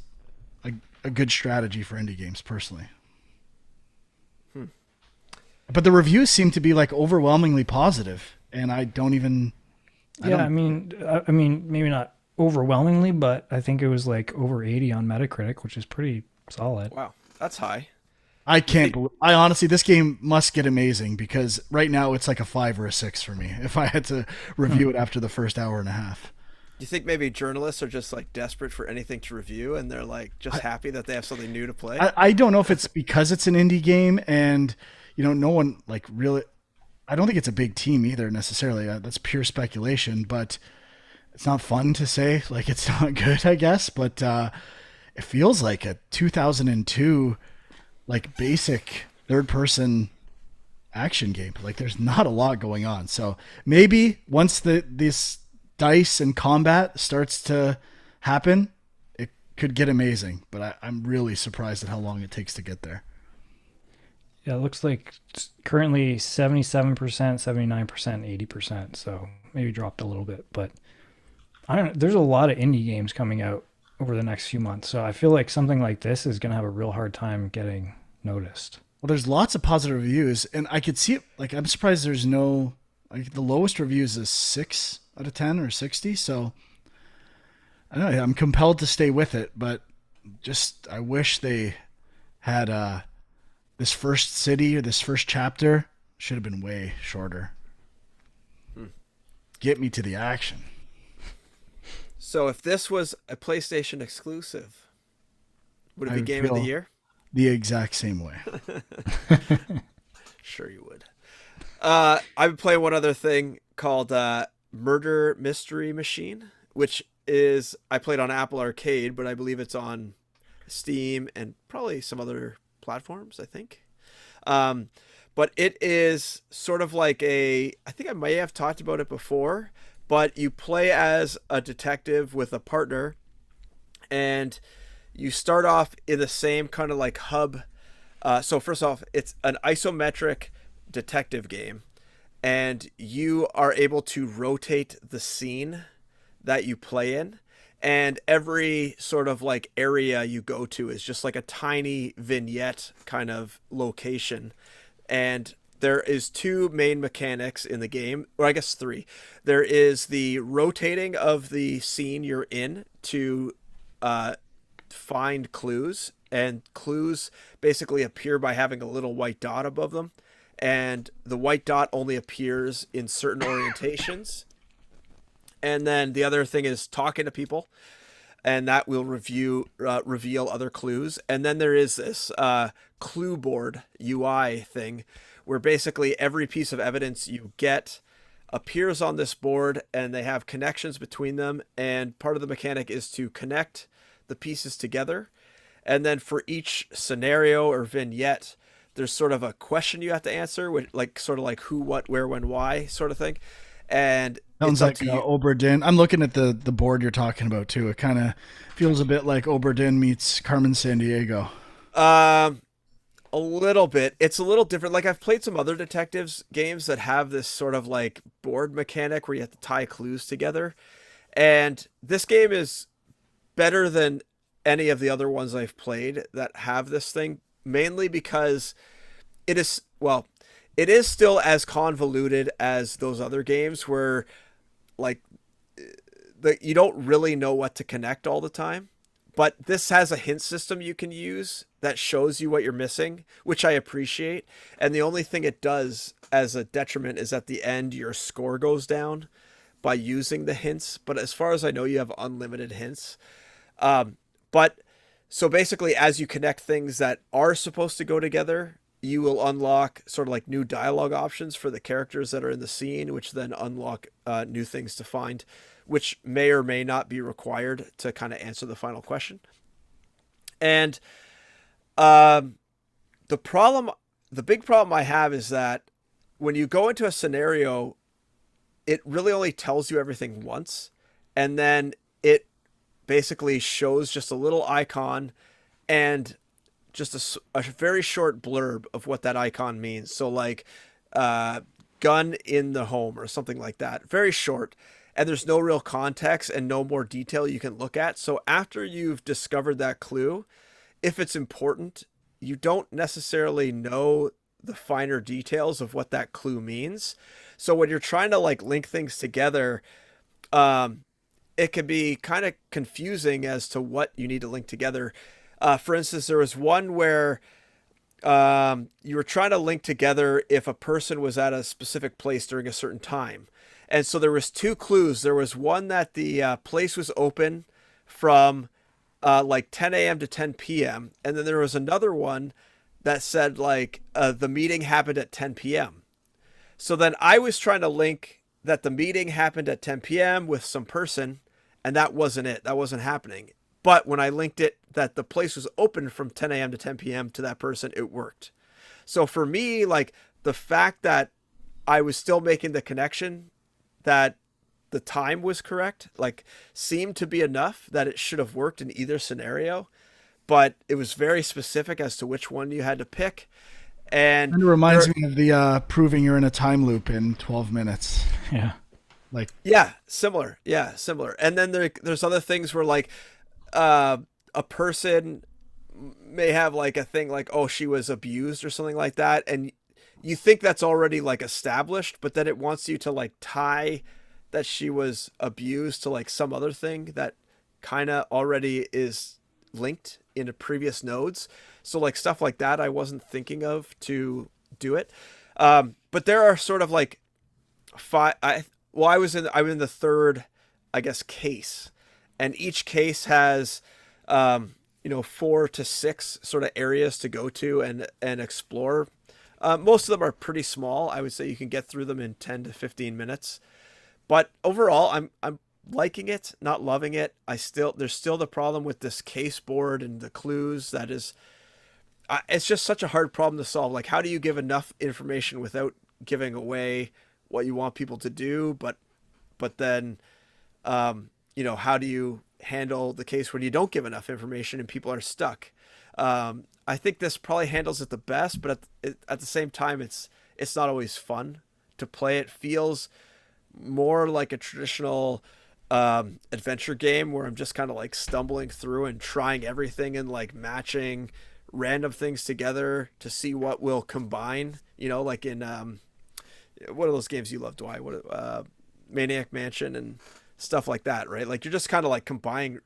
a good strategy for indie games, personally. But the reviews seem to be like overwhelmingly positive, and I mean, maybe not overwhelmingly, but I think it was like over 80 on Metacritic, which is pretty solid. Wow, that's high. I honestly, this game must get amazing, because right now it's like a 5 or a 6 for me if I had to review it after the first hour and a half. Do you think maybe journalists are just like desperate for anything to review, and they're like just happy that they have something new to play? I don't know if it's because it's an indie game, and no one like really. I don't think it's a big team either necessarily. That's pure speculation, but it's not fun to say like it's not good, I guess. But it feels like a 2002 like basic third-person action game. Like there's not a lot going on. So maybe once this dice and combat starts to happen, it could get amazing. But I'm really surprised at how long it takes to get there. Yeah, it looks like currently 77%, 79%, 80%. So maybe dropped a little bit. But I don't know. There's a lot of indie games coming out over the next few months. So I feel like something like this is going to have a real hard time getting noticed. Well, there's lots of positive reviews, and I could see it. Like, I'm surprised there's no, like, the lowest reviews is 6 out of 10 or 60. So I don't know, I'm compelled to stay with it, but just I wish they had this first city or this first chapter should have been way shorter. Get me to the action. So if this was a PlayStation exclusive, would it I be would Game of the feel Year? the exact same way. Sure you would. I would play one other thing called Murder Mystery Machine, which is I played on Apple Arcade, but I believe it's on Steam and probably some other platforms, I think. But it is sort of like I think I may have talked about it before, but you play as a detective with a partner, and you start off in the same kind of like hub. So first off, it's an isometric detective game, and you are able to rotate the scene that you play in, and every sort of like area you go to is just like a tiny vignette kind of location. And there is two main mechanics in the game, or I guess three. There is the rotating of the scene you're in to find clues, and clues basically appear by having a little white dot above them, and the white dot only appears in certain orientations. And then the other thing is talking to people, and that will reveal other clues. And then there is this clue board UI thing, where basically every piece of evidence you get appears on this board, and they have connections between them. And part of the mechanic is to connect the pieces together. And then for each scenario or vignette, there's sort of a question you have to answer, with like sort of like who, what, where, when, why sort of thing. And Sounds like Oberdin. I'm looking at the board you're talking about too. It kind of feels a bit like Oberdin meets Carmen Sandiego. A little bit. It's a little different. Like I've played some other detectives games that have this sort of like board mechanic where you have to tie clues together. And this game is better than any of the other ones I've played that have this thing, mainly because it is, well, it is still as convoluted as those other games where like you don't really know what to connect all the time. But this has a hint system you can use that shows you what you're missing, which I appreciate. And the only thing it does as a detriment is at the end, your score goes down by using the hints. But as far as I know, you have unlimited hints. But so basically, as you connect things that are supposed to go together, you will unlock sort of like new dialogue options for the characters that are in the scene, which then unlock new things to find, which may or may not be required to kind of answer the final question. And the big problem I have is that when you go into a scenario, it really only tells you everything once, and then it basically shows just a little icon and just a very short blurb of what that icon means. So like gun in the home or something like that. Very short. And there's no real context and no more detail you can look at. So after you've discovered that clue, if it's important, you don't necessarily know the finer details of what that clue means. So when you're trying to like link things together, it can be kind of confusing as to what you need to link together. For instance, there was one where you were trying to link together if a person was at a specific place during a certain time. And so there was two clues. There was one that the place was open from like 10 a.m. to 10 p.m. And then there was another one that said like the meeting happened at 10 p.m. So then I was trying to link that the meeting happened at 10 p.m. with some person, and that wasn't it. That wasn't happening. But when I linked it that the place was open from 10 a.m. to 10 p.m. to that person, it worked. So for me, like the fact that I was still making the connection that the time was correct, like seemed to be enough that it should have worked in either scenario, but it was very specific as to which one you had to pick. And it reminds me of the proving you're in a time loop in 12 minutes. Yeah. Like, yeah, similar. Yeah, similar. And then there's other things where like a person may have like a thing like, oh, she was abused or something like that. And you think that's already like established, but then it wants you to like tie that she was abused to like some other thing that kind of already is linked into previous nodes. So like stuff like that, I wasn't thinking of to do it. But there are sort of like I'm in the third, I guess, case, and each case has, 4 to 6 sort of areas to go to and explore. Most of them are pretty small. I would say you can get through them in 10 to 15 minutes. But overall, I'm liking it, not loving it. There's still the problem with this case board and the clues. That is, it's just such a hard problem to solve. Like, how do you give enough information without giving away what you want people to do? But then, how do you handle the case when you don't give enough information and people are stuck? I think this probably handles it the best, but at the same time, it's not always fun to play. It feels more like a traditional adventure game where I'm just kind of like stumbling through and trying everything and like matching random things together to see what will combine. Like in what are those games you love, Dwight? Maniac Mansion and stuff like that, right? Like you're just kind of like combining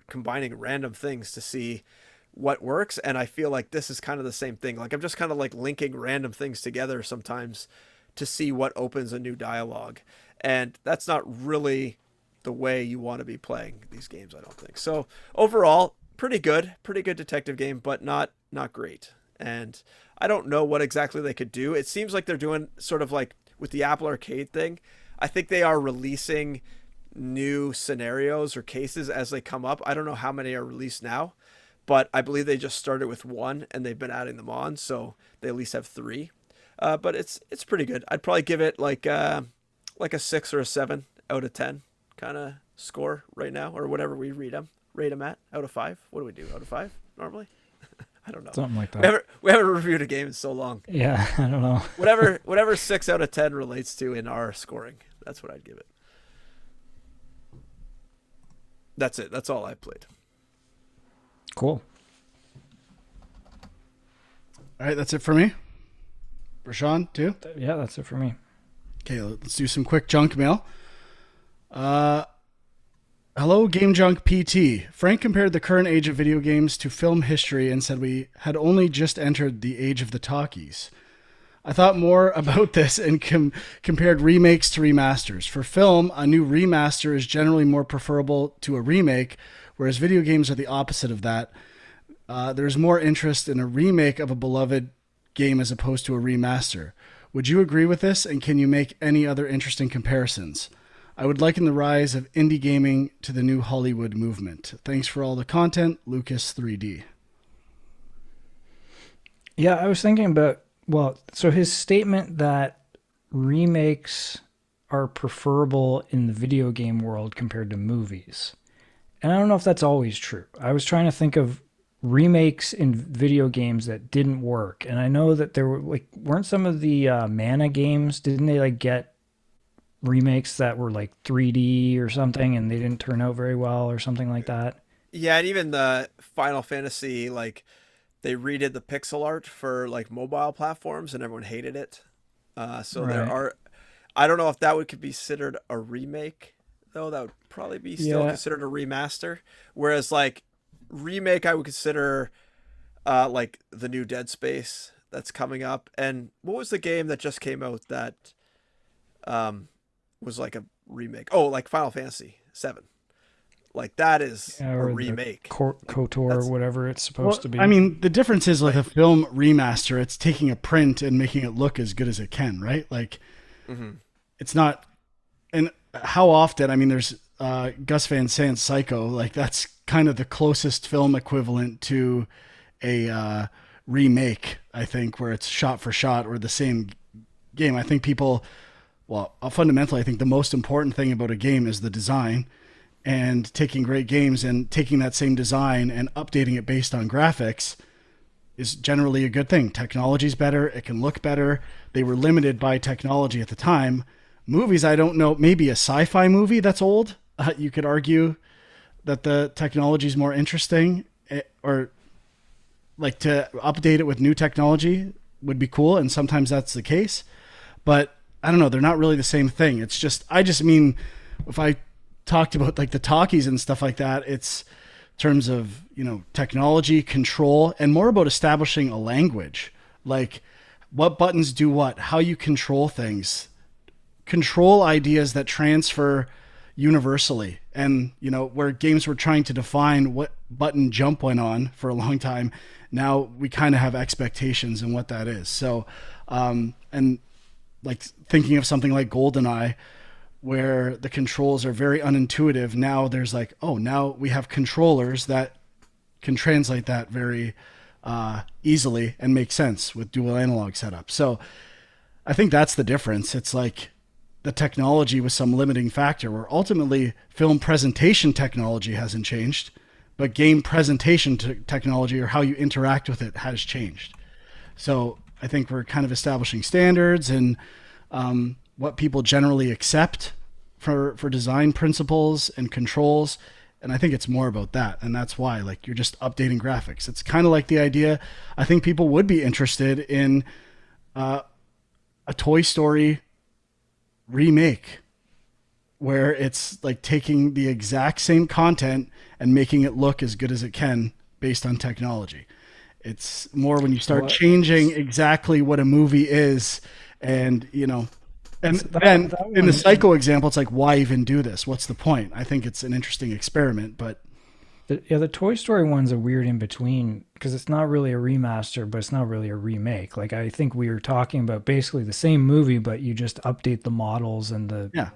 random things to see what works. And I feel like this is kind of the same thing. Like I'm just kind of like linking random things together sometimes to see what opens a new dialogue. And that's not really the way you want to be playing these games, I don't think. So overall, pretty good detective game, but not great. And I don't know what exactly they could do. It seems like they're doing sort of like with the Apple Arcade thing. I think they are releasing new scenarios or cases as they come up. I don't know how many are released now, but I believe they just started with 1 and they've been adding them on, so they at least have 3. But it's pretty good. I'd probably give it like a 6 or a 7 out of 10 kind of score right now, or whatever we rate them at out of 5. What do we do out of 5 normally? I don't know. Something like that. We haven't reviewed a game in so long. Yeah, I don't know. whatever 6 out of 10 relates to in our scoring, that's what I'd give it. That's it. That's all I played. Cool. All right, that's it for me. For Sean, too? Yeah, that's it for me. Okay, let's do some quick junk mail. Hello, Game Junk PT. Frank compared the current age of video games to film history and said we had only just entered the age of the talkies. I thought more about this and compared remakes to remasters. For film, a new remaster is generally more preferable to a remake, whereas video games are the opposite of that. There's more interest in a remake of a beloved game as opposed to a remaster. Would you agree with this, and can you make any other interesting comparisons? I would liken the rise of indie gaming to the new Hollywood movement. Thanks for all the content, Lucas 3D. Yeah, I was thinking about, so his statement that remakes are preferable in the video game world compared to movies. And I don't know if that's always true. I was trying to think of remakes in video games that didn't work. And I know that there weren't some of the Mana games, didn't they get remakes that were like 3D or something and they didn't turn out very well or something like that? Yeah, and even the Final Fantasy, like they redid the pixel art for like mobile platforms and everyone hated it. So Right. there are, I don't know if that would could be considered a remake though. That would probably be still considered a remaster. Whereas like remake, I would consider like the new Dead Space that's coming up. And what was the game that just came out that was like a remake? Oh, like Final Fantasy 7. Like that is a remake. KOTOR or whatever it's supposed to be. I mean, the difference is with a film remaster, it's taking a print and making it look as good as it can, right? Like it's not, and how often, I mean, there's Gus Van Sant's Psycho, like that's kind of the closest film equivalent to a remake, I think, where it's shot for shot or the same game. I think people, fundamentally, I think the most important thing about a game is the design, and taking great games and taking that same design and updating it based on graphics is generally a good thing. Technology's better. It can look better. They were limited by technology at the time. Movies, I don't know, maybe a sci-fi movie that's old. You could argue that the technology is more interesting, or like to update it with new technology would be cool. And sometimes that's the case, but I don't know. They're not really the same thing. It's just, I just mean, if I talked about like the talkies and stuff like that, it's terms of, technology, control, and more about establishing a language. Like what buttons do what, how you control things, control ideas that transfer universally. And, where games were trying to define what button jump went on for a long time, now we kind of have expectations and what that is. So, and like thinking of something like GoldenEye, where the controls are very unintuitive. Now there's like, oh, now we have controllers that can translate that very easily and make sense with dual analog setup. So I think that's the difference. It's like the technology with some limiting factor, where ultimately film presentation technology hasn't changed, but game presentation technology, or how you interact with it, has changed. So I think we're kind of establishing standards and what people generally accept for design principles and controls. And I think it's more about that. And that's why, like, you're just updating graphics. It's kind of like the idea, I think people would be interested in a Toy Story remake, where it's like taking the exact same content and making it look as good as it can based on technology. It's more when you start changing exactly what a movie is, and and then in the Psycho example, it's like, why even do this? What's the point? I think it's an interesting experiment, but the Toy Story one's a weird in between, because it's not really a remaster, but it's not really a remake. Like, I think we were talking about basically the same movie, but you just update the models and the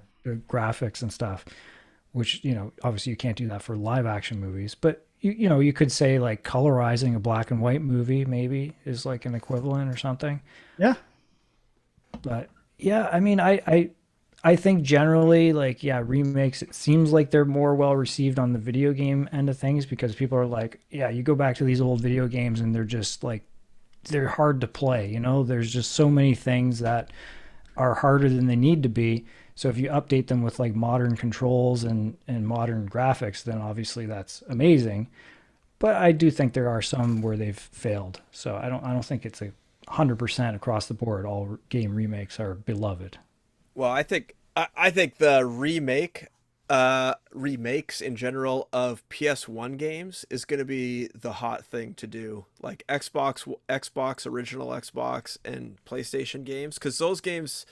graphics and stuff, which, obviously you can't do that for live action movies, but you could say like colorizing a black and white movie maybe is like an equivalent or something. Yeah. But yeah, I mean, I think generally, like, yeah, remakes, it seems like they're more well received on the video game end of things, because people are like, yeah, you go back to these old video games and they're just like, they're hard to play. There's just so many things that are harder than they need to be. So if you update them with like modern controls and modern graphics, then obviously that's amazing. But I do think there are some where they've failed. So I don't think it's 100% across the board. All game remakes are beloved. Well, I think the remakes in general of PS1 games is going to be the hot thing to do, like Xbox, original Xbox, and PlayStation games, because those games,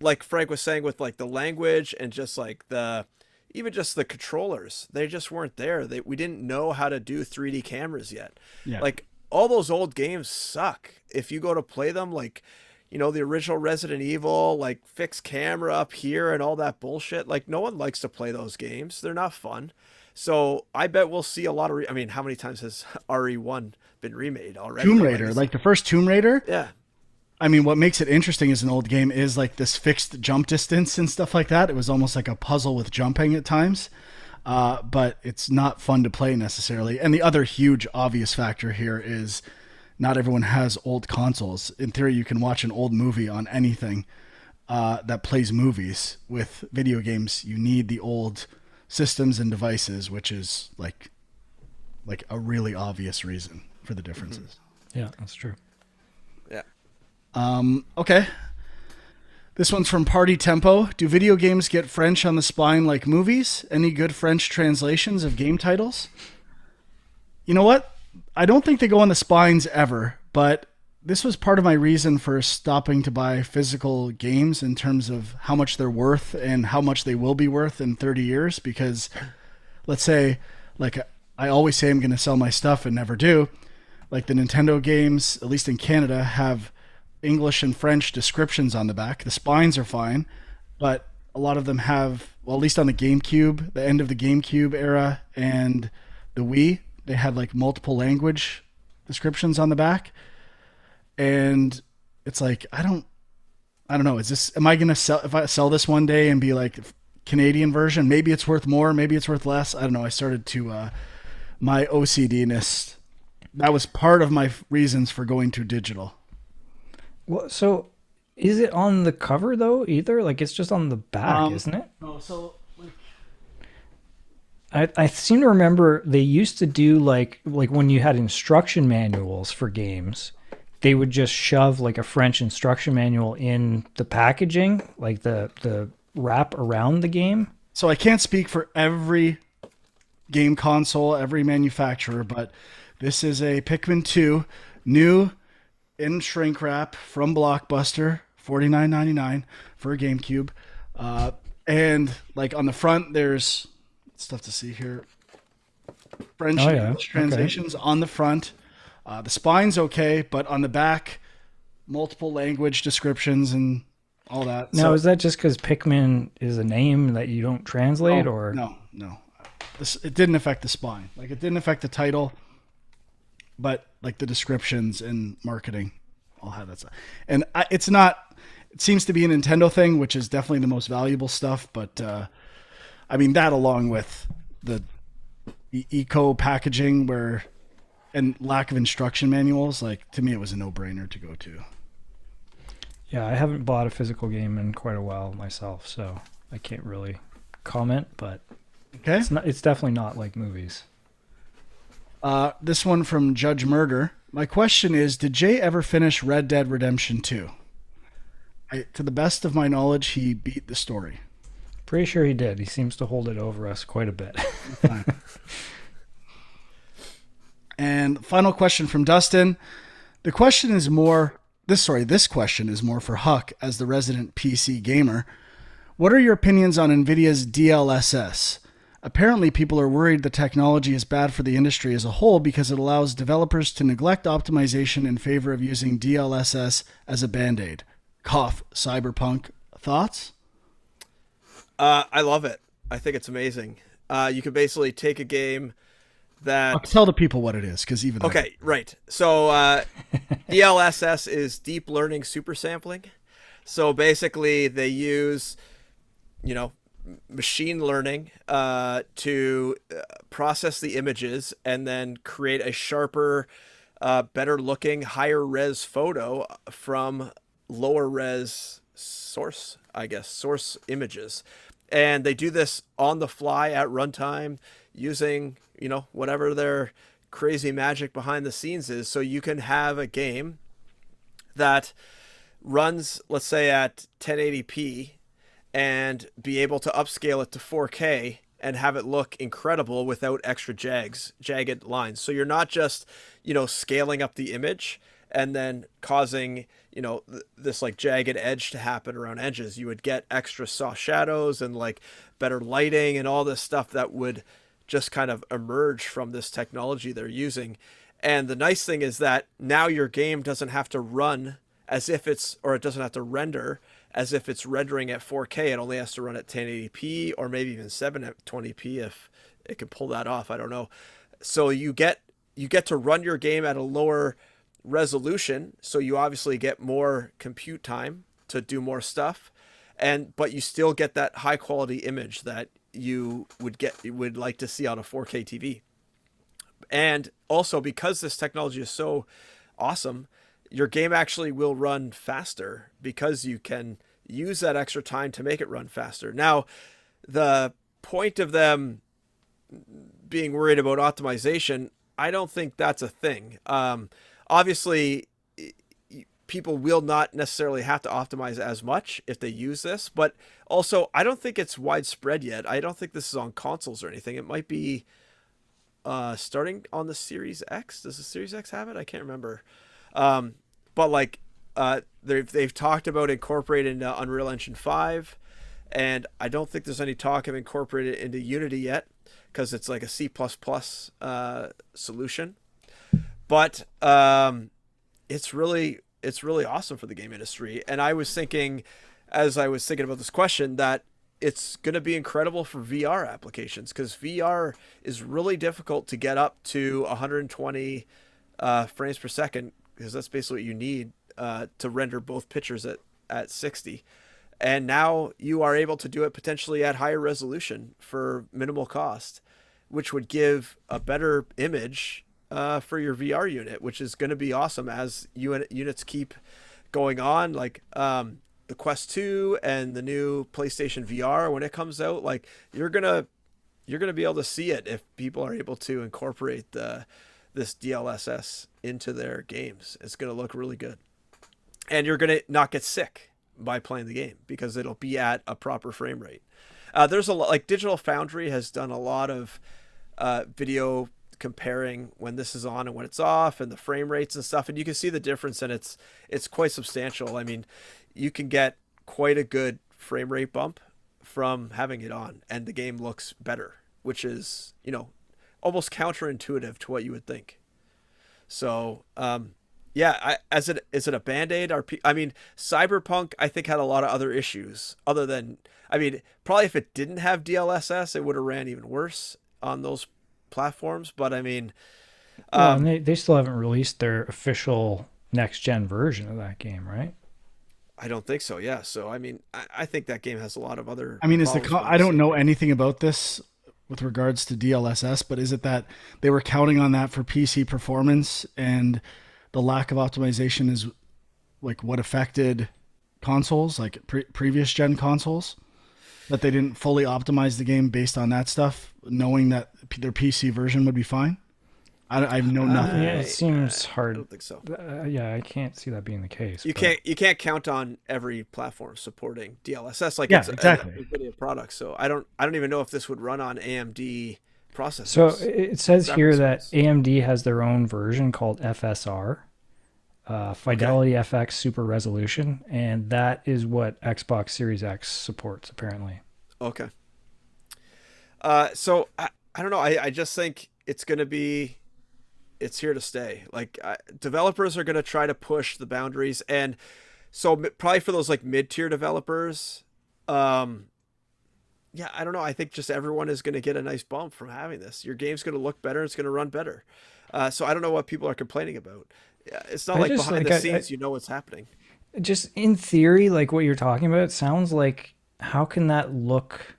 like Frank was saying, with like the language and just like even just the controllers, they just weren't there. We didn't know how to do 3D cameras yet. Yeah. Like, all those old games suck. If you go to play them, like, the original Resident Evil, like fixed camera up here and all that bullshit, like, no one likes to play those games. They're not fun. So I bet we'll see a lot of, I mean, how many times has RE1 been remade already? Tomb Raider, like the first Tomb Raider. Yeah. I mean, what makes it interesting as an old game is like this fixed jump distance and stuff like that. It was almost like a puzzle with jumping at times. But it's not fun to play necessarily. And the other huge obvious factor here is not everyone has old consoles. In theory, you can watch an old movie on anything that plays movies. With video games, you need the old systems and devices, which is like a really obvious reason for the differences. Mm-hmm. Yeah, that's true. Yeah. Okay. This one's from Party Tempo. Do video games get French on the spine like movies? Any good French translations of game titles? You know what? I don't think they go on the spines ever, but this was part of my reason for stopping to buy physical games, in terms of how much they're worth and how much they will be worth in 30 years. Because let's say, like, I always say I'm going to sell my stuff and never do. Like, the Nintendo games, at least in Canada, have English and French descriptions on the back. The spines are fine, but a lot of them have, well, at least on the GameCube, the end of the GameCube era, and the Wii, they had like multiple language descriptions on the back. And it's like, I don't know. Am I going to sell, if I sell this one day and be like, Canadian version, maybe it's worth more, maybe it's worth less. I don't know. I started to, my OCD-ness, that was part of my reasons for going to digital. Well, so is it on the cover though either? Like, it's just on the back, isn't it? No, so I seem to remember they used to do like when you had instruction manuals for games, they would just shove like a French instruction manual in the packaging, like the wrap around the game. So I can't speak for every game console, every manufacturer, but this is a Pikmin 2 new in shrink wrap from Blockbuster, $49.99 for a GameCube. And like on the front, there's stuff to see here. French and English translations on the front. The spine's okay, but on the back, multiple language descriptions and all that. Now, is that just because Pikmin is a name that you don't translate, or no? It didn't affect the spine. Like, it didn't affect the title, but like the descriptions and marketing all have that stuff. And it's not. It seems to be a Nintendo thing, which is definitely the most valuable stuff. But I mean, that along with the eco packaging and lack of instruction manuals, like, to me, it was a no-brainer to go to. Yeah, I haven't bought a physical game in quite a while myself, so I can't really comment, but okay, it's definitely not like movies. This one from Judge Murder. My question is, did Jay ever finish Red Dead Redemption 2? To the best of my knowledge, he beat the story. Pretty sure he did. He seems to hold it over us quite a bit. And final question from Dustin. This question is more for Huck as the resident PC gamer. What are your opinions on NVIDIA's DLSS? Apparently, people are worried the technology is bad for the industry as a whole because it allows developers to neglect optimization in favor of using DLSS as a band-aid. Cough, Cyberpunk. Thoughts? I love it. I think it's amazing. You could basically take a game that... I'll tell the people what it is, because even... Okay, right. So DLSS is deep learning super sampling. So basically they use, machine learning to process the images and then create a sharper, better looking, higher res photo from lower res source images. And they do this on the fly at runtime using, whatever their crazy magic behind the scenes is. So you can have a game that runs, let's say, at 1080p and be able to upscale it to 4K and have it look incredible without extra jagged lines. So you're not just, scaling up the image and then causing, this like jagged edge to happen around edges. You would get extra soft shadows and like better lighting and all this stuff that would just kind of emerge from this technology they're using. And the nice thing is that now your game doesn't have to run it doesn't have to render as if it's rendering at 4K. It only has to run at 1080p or maybe even 720p if it can pull that off. I don't know. So you get to run your game at a lower resolution, so you obviously get more compute time to do more stuff, but you still get that high quality image that you would like to see on a 4K TV. And also, because this technology is so awesome, your game actually will run faster because you can use that extra time to make it run faster. Now, the point of them being worried about optimization, I don't think that's a thing. Obviously, people will not necessarily have to optimize as much if they use this, but also I don't think it's widespread yet. I don't think this is on consoles or anything. It might be starting on the Series X. Does the Series X have it? I can't remember. But like they've talked about incorporating into Unreal Engine 5, and I don't think there's any talk of incorporating it into Unity yet because it's like a C++ solution. But it's really awesome for the game industry. And I was thinking, as I was thinking about this question, that it's going to be incredible for VR applications because VR is really difficult to get up to 120 frames per second, because that's basically what you need to render both pictures at 60. And now you are able to do it potentially at higher resolution for minimal cost, which would give a better image for your VR unit, which is going to be awesome as units keep going on. Like the Quest 2 and the new PlayStation VR, when it comes out, like you're gonna be able to see it if people are able to incorporate this DLSS into their games. It's going to look really good, and you're going to not get sick by playing the game because it'll be at a proper frame rate. There's a lot, like Digital Foundry has done a lot of video comparing when this is on and when it's off, and the frame rates and stuff, and you can see the difference, and it's quite substantial. I mean, you can get quite a good frame rate bump from having it on, and the game looks better, which is, almost counterintuitive to what you would think. So, is it a Band-Aid? I mean, Cyberpunk, I think, had a lot of other issues other than, probably if it didn't have DLSS, it would have ran even worse on those platforms. But I mean, and they still haven't released their official next-gen version of that game, right? I don't think so. Yeah. So, I mean, I think that game has a lot of other. I mean, I don't know anything about this with regards to DLSS, but is it that they were counting on that for PC performance, and the lack of optimization is like what affected consoles, like previous gen consoles, that they didn't fully optimize the game based on that stuff, knowing that their PC version would be fine? I know nothing. Yeah, it seems hard. I don't think so. I can't see that being the case. You can't count on every platform supporting DLSS like it's exactly. a NVIDIA product. So I don't even know if this would run on AMD processors. So it says here that AMD has their own version called FSR, Fidelity FX Super Resolution, and that is what Xbox Series X supports apparently. Okay. So I don't know. I just think it's going to be. It's here to stay. Like developers are going to try to push the boundaries, and so probably for those like mid-tier developers, I don't know. I think just everyone is going to get a nice bump from having this. Your game's going to look better. It's going to run better. So I don't know what people are complaining about. It's not like behind the scenes, you know what's happening. Just in theory, like what you're talking about, it sounds like, how can that look?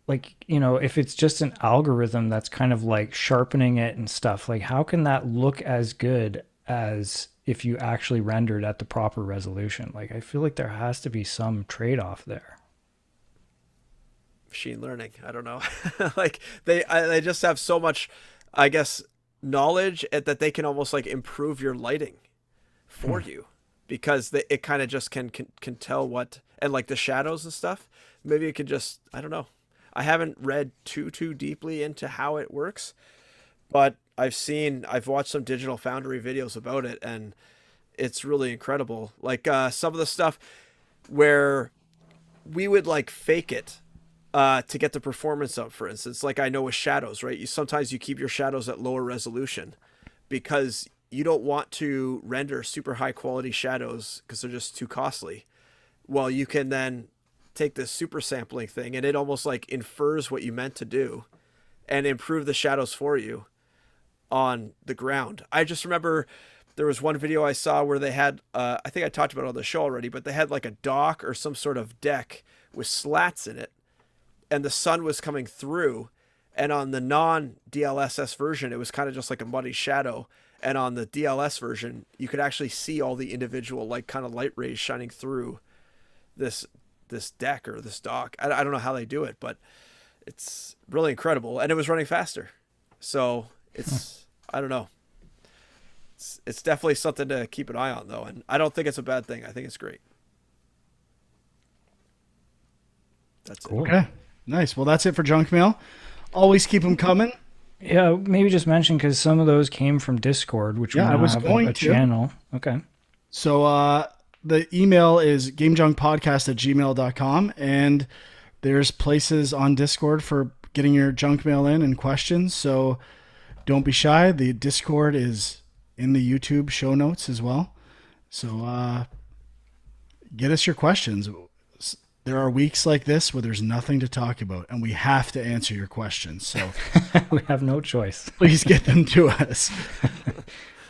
Like, if it's just an algorithm that's kind of like sharpening it and stuff, like how can that look as good as if you actually rendered at the proper resolution? Like, I feel like there has to be some trade-off there. Machine learning. I don't know. Like they just have so much, I guess, knowledge that they can almost like improve your lighting for you, because it kind of just can tell what, and like the shadows and stuff. Maybe it could just, I don't know. I haven't read too deeply into how it works, but I've watched some Digital Foundry videos about it, and it's really incredible. Like some of the stuff where we would like fake it to get the performance up, for instance. Like I know with shadows, right? Sometimes you keep your shadows at lower resolution because you don't want to render super high quality shadows because they're just too costly. Well, you can then take this super sampling thing, and it almost like infers what you meant to do and improve the shadows for you on the ground. I just remember there was one video I saw where they had, I think I talked about it on the show already, but they had like a dock or some sort of deck with slats in it, and the sun was coming through, and on the non-DLSS version, it was kind of just like a muddy shadow. And on the DLS version, you could actually see all the individual like kind of light rays shining through this deck or this dock. I don't know how they do it, but it's really incredible, and it was running faster. So it's I don't know. It's definitely something to keep an eye on, though, and I don't think it's a bad thing. I think it's great. That's cool. Okay, nice. Well, that's it for junk mail. Always keep them coming. Yeah, maybe just mention, because some of those came from Discord, which we now have a channel. Okay. So the email is gamejunkpodcast@gmail.com, and there's places on Discord for getting your junk mail in and questions. So don't be shy. The Discord is in the YouTube show notes as well. So get us your questions. There are weeks like this where there's nothing to talk about, and we have to answer your questions. So we have no choice. Please get them to us.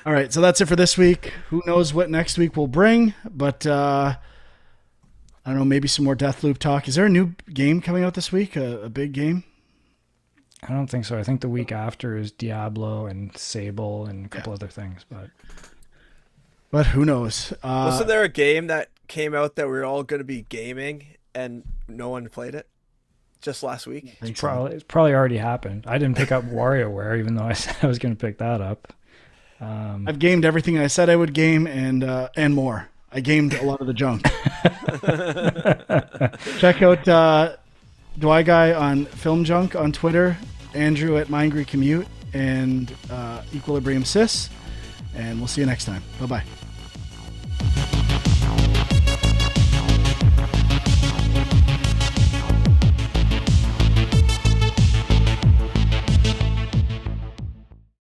All right, so that's it for this week. Who knows what next week will bring, but I don't know, maybe some more Deathloop talk. Is there a new game coming out this week, a big game? I don't think so. I think the week after is Diablo and Sable and a couple other things. But who knows? Wasn't there a game that came out that we were all going to be gaming and no one played it just last week? It's probably already happened. I didn't pick up WarioWare, even though I said I was going to pick that up. I've gamed everything I said I would game and more. I gamed a lot of the junk. Check out Dwy Guy on Film Junk on Twitter. Andrew at Mindgrid Commute, and Equilibrium Sys. And we'll see you next time. Bye-bye.